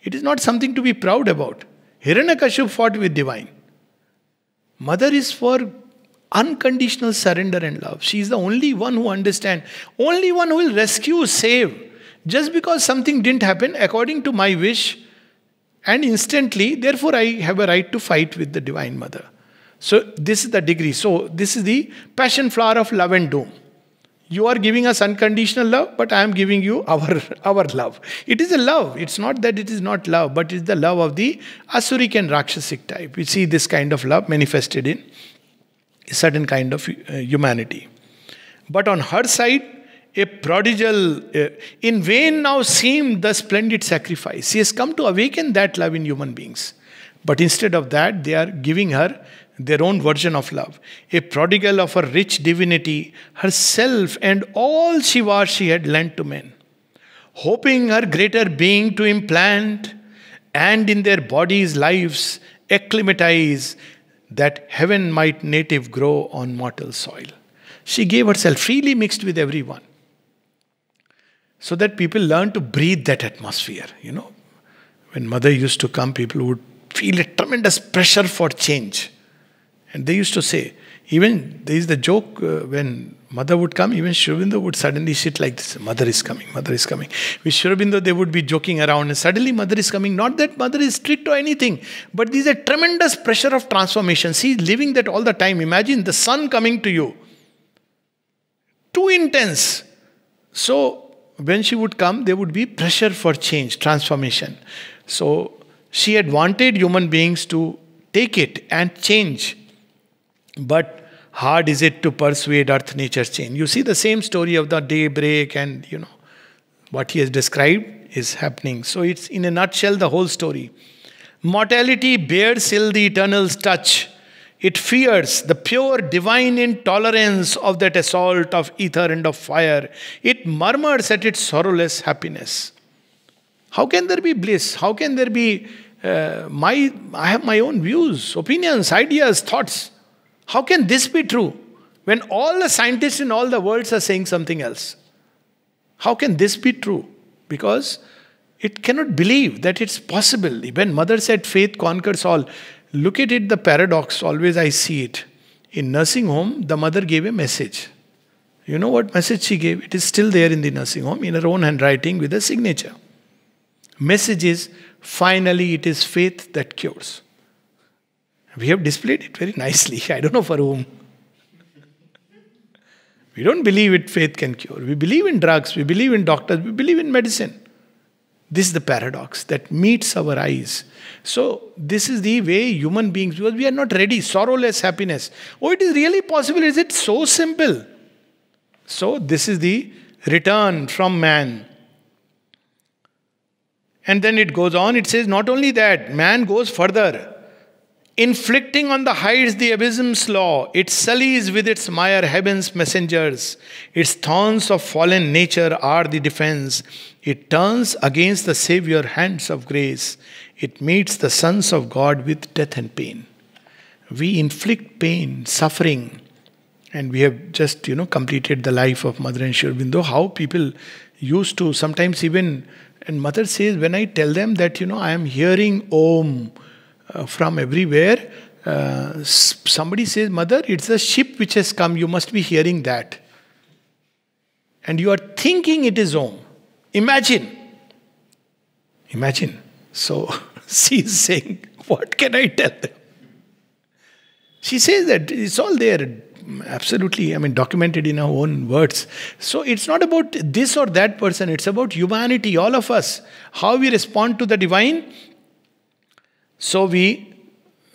It is not something to be proud about. Hiranyakashipu fought with divine. Mother is for unconditional surrender and love. She is the only one who understands, only one who will rescue, save. Just because something didn't happen according to my wish, and instantly, therefore I have a right to fight with the Divine Mother. So this is the degree. So this is the passion flower of love and doom. You are giving us unconditional love, but I am giving you our love. It is a love. It's not that it is not love, but it's the love of the Asuric and Rakshasic type. We see this kind of love manifested in a certain kind of humanity. But on her side, a prodigal, in vain now seemed the splendid sacrifice. She has come to awaken that love in human beings. But instead of that, they are giving her their own version of love. A prodigal of her rich divinity, herself and all she was, she had lent to men, hoping her greater being to implant and in their bodies' lives acclimatize, that heaven might native grow on mortal soil. She gave herself freely, mixed with everyone, so that people learn to breathe that atmosphere. When mother used to come, people would feel a tremendous pressure for change. And they used to say, even there is the joke, when mother would come, even Sri Aurobindo would suddenly sit like this, mother is coming, mother is coming. With Sri Aurobindo, they would be joking around, and suddenly mother is coming. Not that mother is strict or anything, but there is a tremendous pressure of transformation. She is living that all the time. Imagine the sun coming to you. Too intense. So, when she would come, there would be pressure for change, transformation. So, she had wanted human beings to take it and change. But hard is it to persuade earth nature's change. You see the same story of the daybreak, and what he has described is happening. So it's in a nutshell the whole story. Mortality bears still the eternal's touch. It fears the pure divine intolerance of that assault of ether and of fire. It murmurs at its sorrowless happiness. How can there be bliss? How can there be I have my own views, opinions, ideas, thoughts. How can this be true when all the scientists in all the worlds are saying something else? How can this be true? Because it cannot believe that it's possible. When mother said faith conquers all, look at it, the paradox, always I see it. In nursing home, the mother gave a message. You know what message she gave? It is still there in the nursing home, in her own handwriting with a signature. Message is, finally it is faith that cures. We have displayed it very nicely. I don't know for whom. We don't believe it, faith can cure. We believe in drugs, we believe in doctors, we believe in medicine. This is the paradox that meets our eyes. So, this is the way human beings, because we are not ready, sorrowless happiness. Oh, it is really possible. Is it so simple? So, this is the return from man. And then it goes on, it says, not only that, man goes further. Inflicting on the heights the abysm's law, it sullies with its mire heaven's messengers. Its thorns of fallen nature are the defense. It turns against the Savior hands of grace. It meets the sons of God with death and pain. We inflict pain, suffering. And we have just, completed the life of Mother and Sri Aurobindo. How people used to, sometimes even, and Mother says, when I tell them that, I am hearing Om, from everywhere, somebody says, Mother, it's a ship which has come, you must be hearing that. And you are thinking it is Om. Imagine. So, she is saying, what can I tell them? She says that it's all there, absolutely, documented in our own words. So, it's not about this or that person, it's about humanity, all of us. How we respond to the divine. So we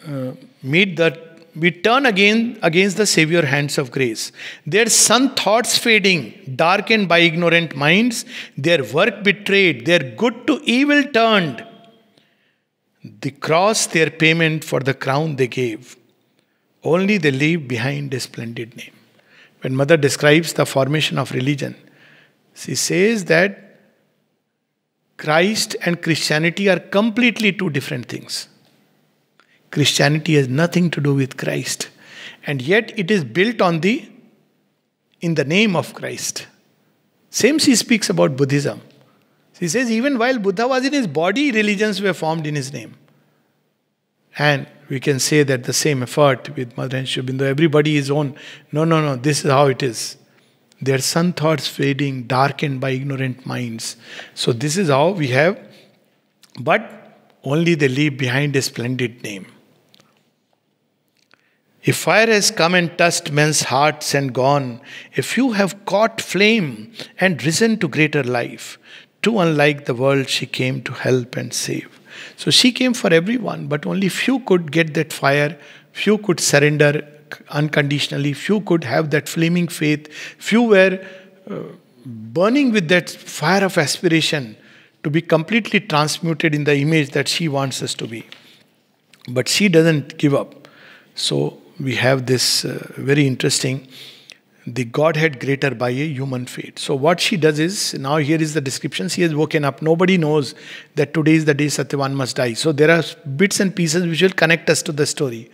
turn again against the Savior hands of grace. Their sun thoughts fading, darkened by ignorant minds, their work betrayed, their good to evil turned. The cross their payment for the crown they gave. Only they leave behind a splendid name. When Mother describes the formation of religion, she says that Christ and Christianity are completely two different things. Christianity has nothing to do with Christ. And yet it is built in the name of Christ. Same she speaks about Buddhism. She says even while Buddha was in his body, religions were formed in his name. And we can say that the same effort with Mother and Sri Aurobindo, everybody is own. No, this is how it is. Their sun thoughts fading, darkened by ignorant minds. So this is how we have, but only they leave behind a splendid name. If fire has come and touched men's hearts and gone, a few have caught flame and risen to greater life. Too unlike the world she came to help and save. So she came for everyone, but only few could get that fire, few could surrender unconditionally, few could have that flaming faith, few were burning with that fire of aspiration to be completely transmuted in the image that she wants us to be. But she doesn't give up. So we have this very interesting, the Godhead greater by a human fate. So what she does is, now here is the description, she has woken up. Nobody knows that today is the day Satyavan must die. So there are bits and pieces which will connect us to the story.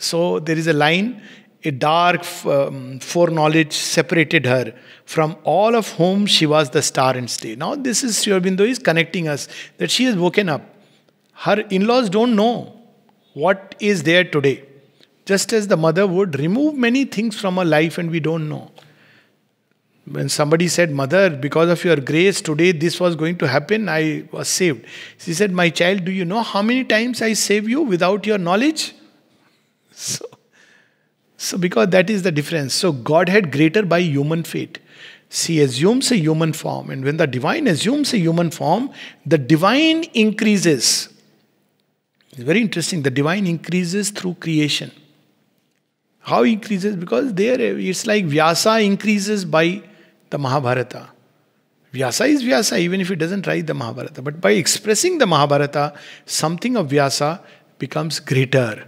So there is a line, a dark foreknowledge separated her from all of whom she was the star and stay. Now this is Sri Aurobindo is connecting us, that she has woken up. Her in-laws don't know what is there today. Just as the mother would remove many things from her life and we don't know. When somebody said, Mother, because of your grace, today this was going to happen, I was saved. She said, my child, do you know how many times I save you without your knowledge? So because that is the difference. So Godhead greater by human fate. She assumes a human form. And when the divine assumes a human form, the divine increases. It's very interesting. The divine increases through creation. How increases? Because there it's like Vyasa increases by the Mahabharata. Vyasa is Vyasa even if he doesn't write the Mahabharata. But by expressing the Mahabharata, something of Vyasa becomes greater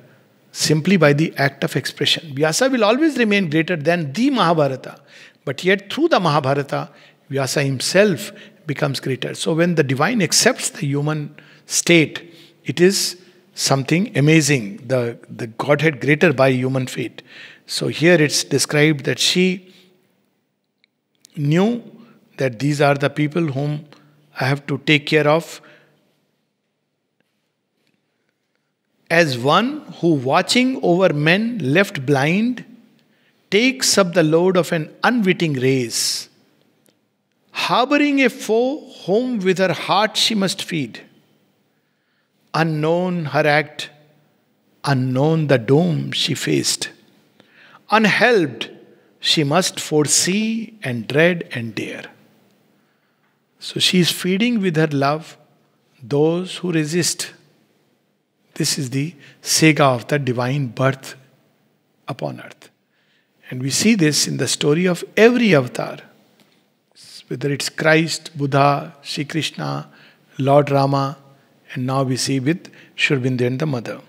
simply by the act of expression. Vyasa will always remain greater than the Mahabharata. But yet through the Mahabharata, Vyasa himself becomes greater. So when the divine accepts the human state, it is something amazing, the Godhead greater by human fate. So here it's described that she knew that these are the people whom I have to take care of. As one who watching over men left blind, takes up the load of an unwitting race, harboring a foe whom with her heart she must feed. Unknown her act, unknown the doom she faced. Unhelped, she must foresee and dread and dare. So she is feeding with her love those who resist. This is the saga of the divine birth upon earth. And we see this in the story of every avatar. Whether it's Christ, Buddha, Sri Krishna, Lord Rama, and now we see with Sri Aurobindo and the mother.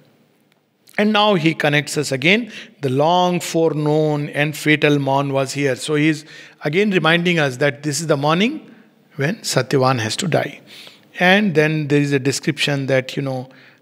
And now he connects us again. The long foreknown and fatal morn was here. So he is again reminding us that this is the morning when Satyavan has to die. And then there is a description that,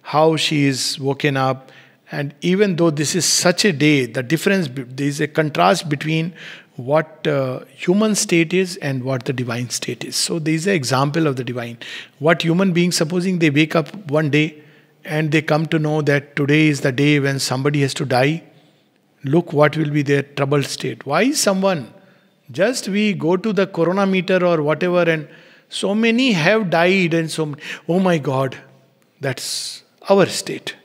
how she is woken up. And even though this is such a day, the difference, there is a contrast between what human state is and what the divine state is. So there is an example of the divine. What human beings, supposing they wake up one day and they come to know that today is the day when somebody has to die, look what will be their troubled state. Why someone? Just we go to the corona meter or whatever and so many have died and so many, oh my God, that's our state.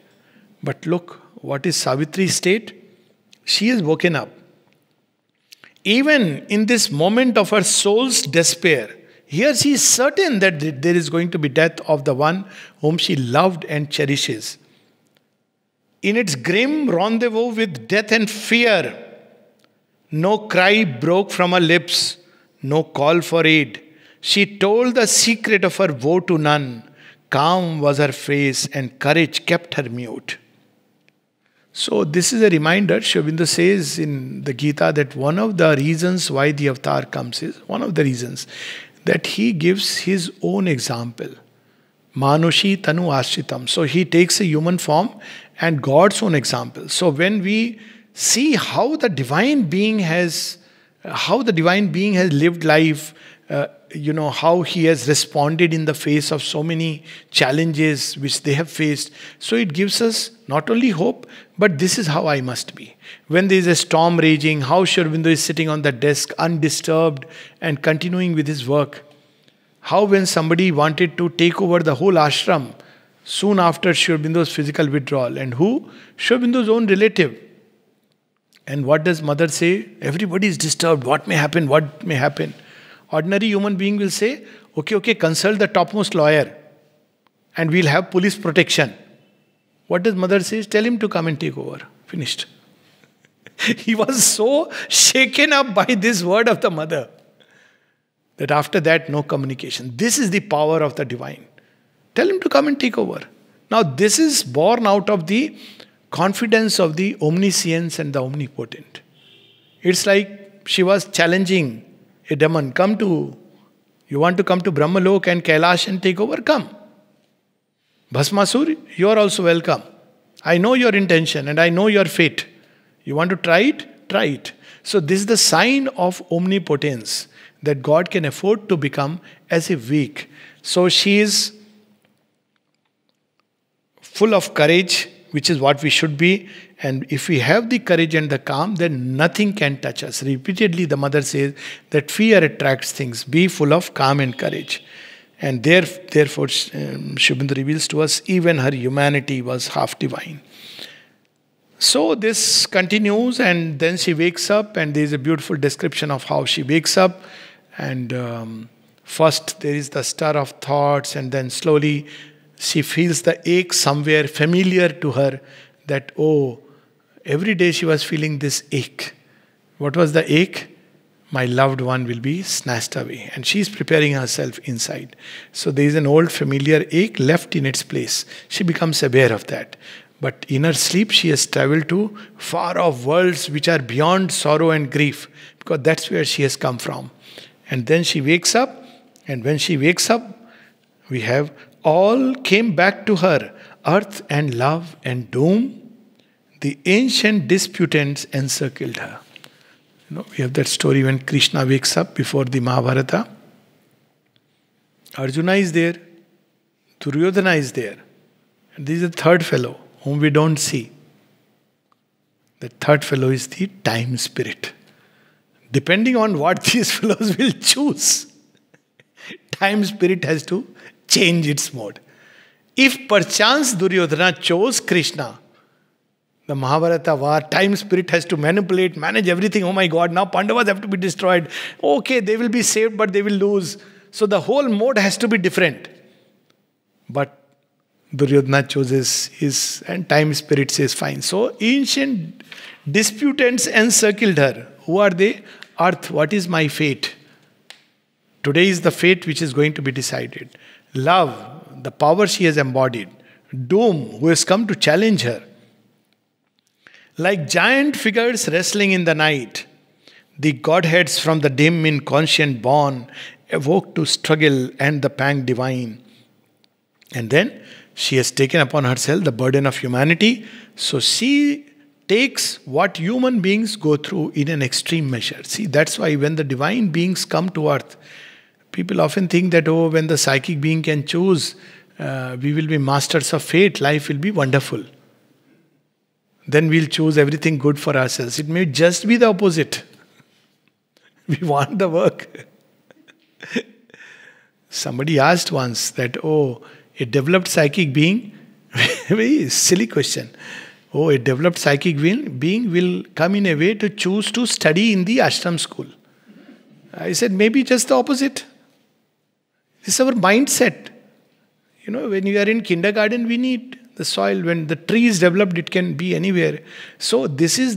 But look, what is Savitri's state? She is woken up. Even in this moment of her soul's despair, here she is certain that there is going to be death of the one whom she loved and cherishes. In its grim rendezvous with death and fear, no cry broke from her lips, no call for aid. She told the secret of her woe to none. Calm was her face and courage kept her mute. So this is a reminder, Sri Aurobindo says in the Gita that one of the reasons why the avatar comes is, one of the reasons, that he gives his own example. Manushi tanu ashritam. So he takes a human form and God's own example. So when we see how the divine being has lived life, how he has responded in the face of so many challenges which they have faced. So it gives us not only hope, but this is how I must be. When there is a storm raging, how Sri Aurobindo is sitting on the desk undisturbed and continuing with his work. How when somebody wanted to take over the whole ashram soon after Sri Aurobindo's physical withdrawal, and who? Sri Aurobindo's own relative. And what does mother say? Everybody is disturbed. What may happen? What may happen? Ordinary human being will say, okay, consult the topmost lawyer and we'll have police protection. What does mother say? Tell him to come and take over. Finished. He was so shaken up by this word of the mother that after that, no communication. This is the power of the divine. Tell him to come and take over. Now, this is born out of the confidence of the omniscience and the omnipotent. It's like she was challenging a demon. You want to come to Brahmalok and Kailash and take over? Come. Bhasmasur, you are also welcome. I know your intention and I know your fate. You want to try it? Try it. So this is the sign of omnipotence, that God can afford to become as if weak. So she is full of courage, which is what we should be. And if we have the courage and the calm, then nothing can touch us. Repeatedly the mother says that fear attracts things. Be full of calm and courage. And therefore Sri Aurobindo reveals to us even her humanity was half divine. So this continues, and then she wakes up, and there is a beautiful description of how she wakes up. And first there is the stir of thoughts, and then slowly she feels the ache somewhere familiar to her, that, oh, every day she was feeling this ache. What was the ache? My loved one will be snatched away. And she is preparing herself inside. So there is an old familiar ache left in its place. She becomes aware of that. But in her sleep, she has traveled to far off worlds which are beyond sorrow and grief, because that's where she has come from. And then she wakes up, and when she wakes up, we have all came back to her, earth and love and doom. The ancient disputants encircled her. We have that story when Krishna wakes up before the Mahabharata. Arjuna is there, Duryodhana is there, and this is the third fellow whom we don't see. The third fellow is the time spirit. Depending on what these fellows will choose, time spirit has to change its mode. If perchance Duryodhana chose Krishna, the Mahabharata war, time spirit has to manipulate, manage everything. Oh my God, now Pandavas have to be destroyed. Okay, they will be saved, but they will lose. So the whole mode has to be different. But Duryodhana chooses his, and time spirit says fine. So ancient disputants encircled her. Who are they? Earth, what is my fate? Today is the fate which is going to be decided. Love, the power she has embodied. Doom, who has come to challenge her. Like giant figures wrestling in the night, the godheads from the dim inconscient born awoke to struggle and the pang divine. And then she has taken upon herself the burden of humanity. So she takes what human beings go through in an extreme measure. See, that's why when the divine beings come to earth, people often think that, oh, when the psychic being can choose, we will be masters of fate, life will be wonderful. Then we'll choose everything good for ourselves. It may just be the opposite. We want the work. Somebody asked once that, oh, a developed psychic being, very silly question. Oh, a developed psychic being will come in a way to choose to study in the ashram school. I said, maybe just the opposite. This is our mindset. When you are in kindergarten, we need the soil. When the tree is developed, it can be anywhere. So this is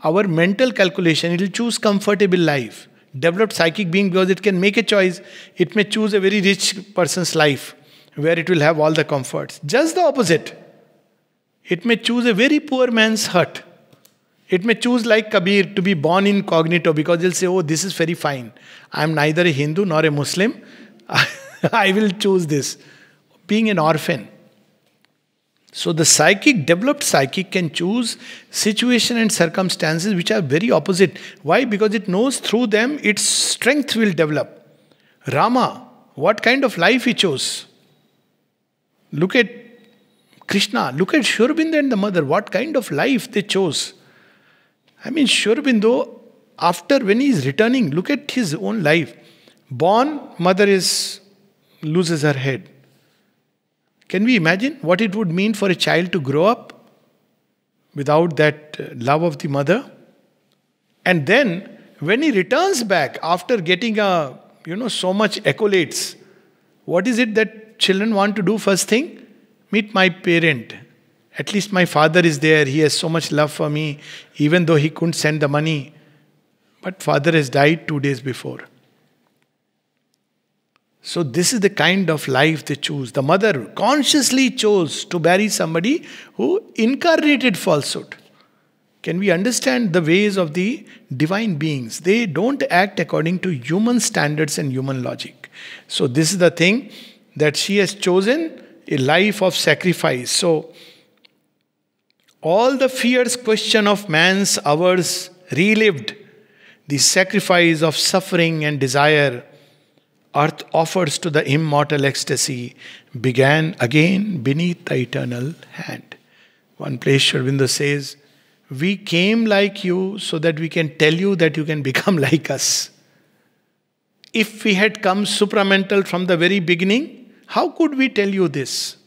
our mental calculation. It will choose comfortable life. Developed psychic being, because it can make a choice. It may choose a very rich person's life, where it will have all the comforts. Just the opposite. It may choose a very poor man's hut. It may choose, like Kabir, to be born incognito because they'll say, oh, this is very fine. I'm neither a Hindu nor a Muslim. I will choose this. Being an orphan. So the developed psychic can choose situation and circumstances which are very opposite. Why? Because it knows through them its strength will develop. Rama, what kind of life he chose? Look at Krishna, look at Sri Aurobindo and the mother, what kind of life they chose. I mean, Sri Aurobindo, after when he is returning, look at his own life. Born, mother loses her head. Can we imagine what it would mean for a child to grow up without that love of the mother? And then, when he returns back after getting so much accolades, what is it that children want to do first thing? Meet my parent. At least my father is there. He has so much love for me, even though he couldn't send the money. But father has died 2 days before. So this is the kind of life they choose. The mother consciously chose to marry somebody who incarnated falsehood. Can we understand the ways of the divine beings? They don't act according to human standards and human logic. So this is the thing, that she has chosen a life of sacrifice. So all the fierce question of man's hours relived, the sacrifice of suffering and desire earth offers to the immortal ecstasy, began again beneath the eternal hand. One place Sri Aurobindo says, we came like you so that we can tell you that you can become like us. If we had come supramental from the very beginning, how could we tell you this?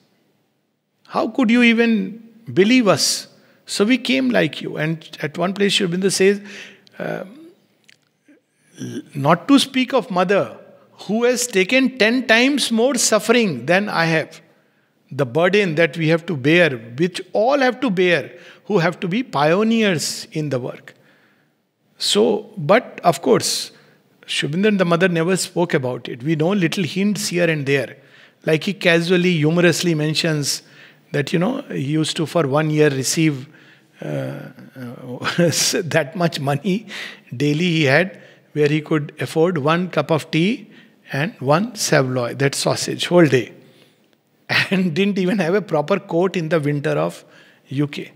How could you even believe us? So we came like you. And at one place Sri Aurobindo says, not to speak of mother, who has taken 10 times more suffering than I have. The burden that we have to bear, which all have to bear, who have to be pioneers in the work. So, but of course, Sri Aurobindo and the mother never spoke about it. We know little hints here and there. Like he casually, humorously mentions that, he used to for 1 year receive that much money daily he had, where he could afford 1 cup of tea and 1 Savoy, that sausage, whole day. And didn't even have a proper coat in the winter of UK.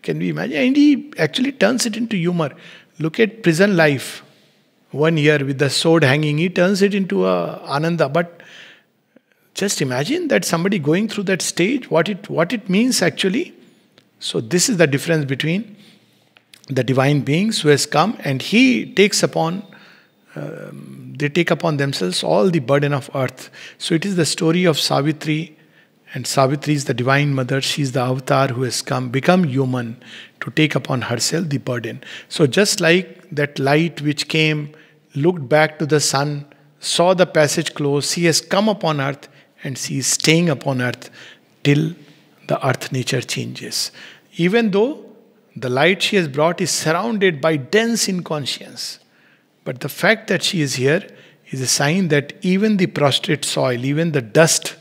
Can we imagine? And he actually turns it into humor. Look at prison life. 1 year with the sword hanging, he turns it into a Ananda. But just imagine that somebody going through that stage, what it means actually. So this is the difference between the divine beings who has come, and he takes upon they take upon themselves all the burden of earth. So it is the story of Savitri, and Savitri is the divine mother. She is the avatar who has become human to take upon herself the burden. So just like that light which came, looked back to the sun, saw the passage close, she has come upon earth and she is staying upon earth till the earth nature changes. Even though the light she has brought is surrounded by dense inconscience. But the fact that she is here is a sign that even the prostrate soil, even the dust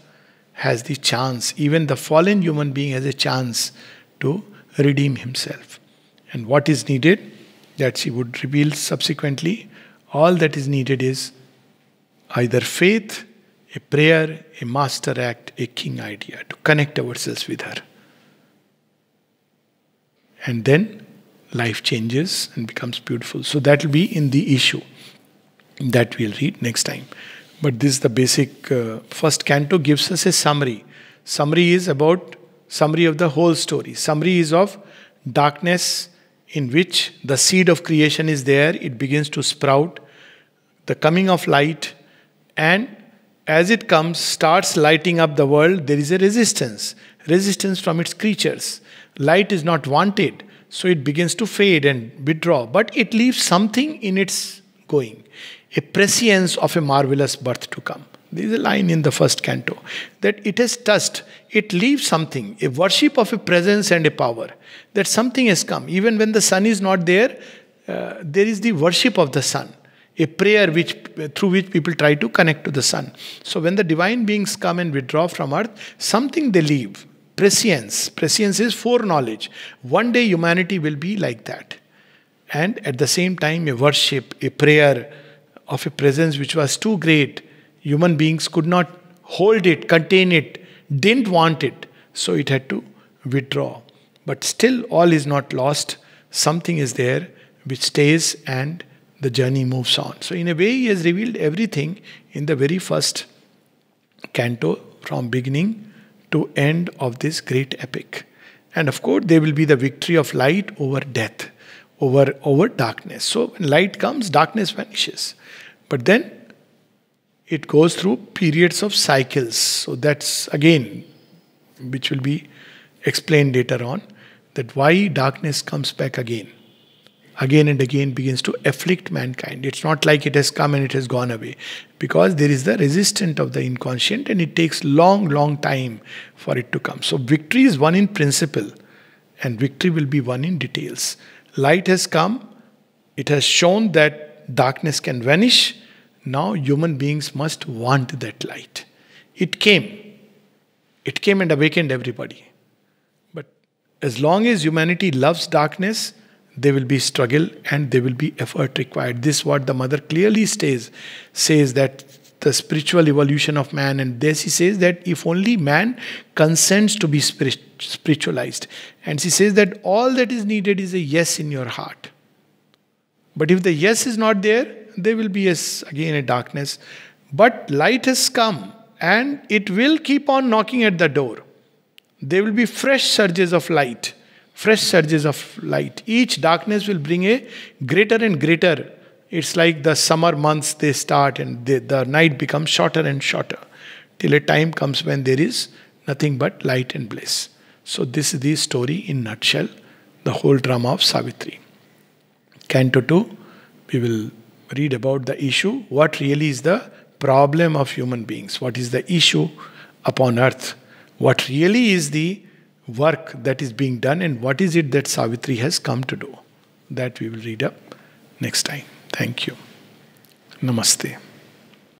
has the chance, even the fallen human being has a chance to redeem himself. And what is needed, that she would reveal subsequently, all that is needed is either faith, a prayer, a master act, a king idea, to connect ourselves with her. And then life changes and becomes beautiful. So that will be in the issue that we'll read next time. But this is the basic, first canto gives us a summary. Summary is about summary of the whole story. Summary is of darkness in which the seed of creation is there. It begins to sprout. The coming of light, and as it comes, starts lighting up the world, there is a resistance. Resistance from its creatures. Light is not wanted. So it begins to fade and withdraw. But it leaves something in its going. A prescience of a marvelous birth to come. There is a line in the first canto. That it has touched. It leaves something. A worship of a presence and a power. That something has come. Even when the sun is not there, there is the worship of the sun. A prayer through which people try to connect to the sun. So when the divine beings come and withdraw from earth, something they leave. Prescience. Prescience is foreknowledge. One day humanity will be like that. And at the same time, a worship, a prayer of a presence which was too great. Human beings could not hold it, contain it, didn't want it. So it had to withdraw. But still, all is not lost. Something is there which stays and the journey moves on. So, in a way, he has revealed everything in the very first canto from beginning to end of this great epic. And of course, there will be the victory of light over death, over darkness. So, when light comes, darkness vanishes. But then it goes through periods of cycles. So, that's again, which will be explained later on, that why darkness comes back again and again begins to afflict mankind. It's not like it has come and it has gone away, because there is the resistance of the inconscient and it takes long time for it to come. So victory is won in principle and victory will be won in details. Light has come, it has shown that darkness can vanish. Now human beings must want that light. It came and awakened everybody. But as long as humanity loves darkness, there will be struggle and there will be effort required. This is what the mother clearly says that the spiritual evolution of man, and this he says that if only man consents to be spiritualized. And she says that all that is needed is a yes in your heart. But if the yes is not there, there will be again a darkness. But light has come and it will keep on knocking at the door. There will be fresh surges of light. Each darkness will bring a greater and greater. It's like the summer months, they start and the night becomes shorter and shorter, till a time comes when there is nothing but light and bliss. So this is the story in nutshell, the whole drama of Savitri. Canto 2, we will read about the issue, what really is the problem of human beings, what is the issue upon earth, what really is the work that is being done, and what is it that Savitri has come to do. That we will read up next time. Thank you. Namaste.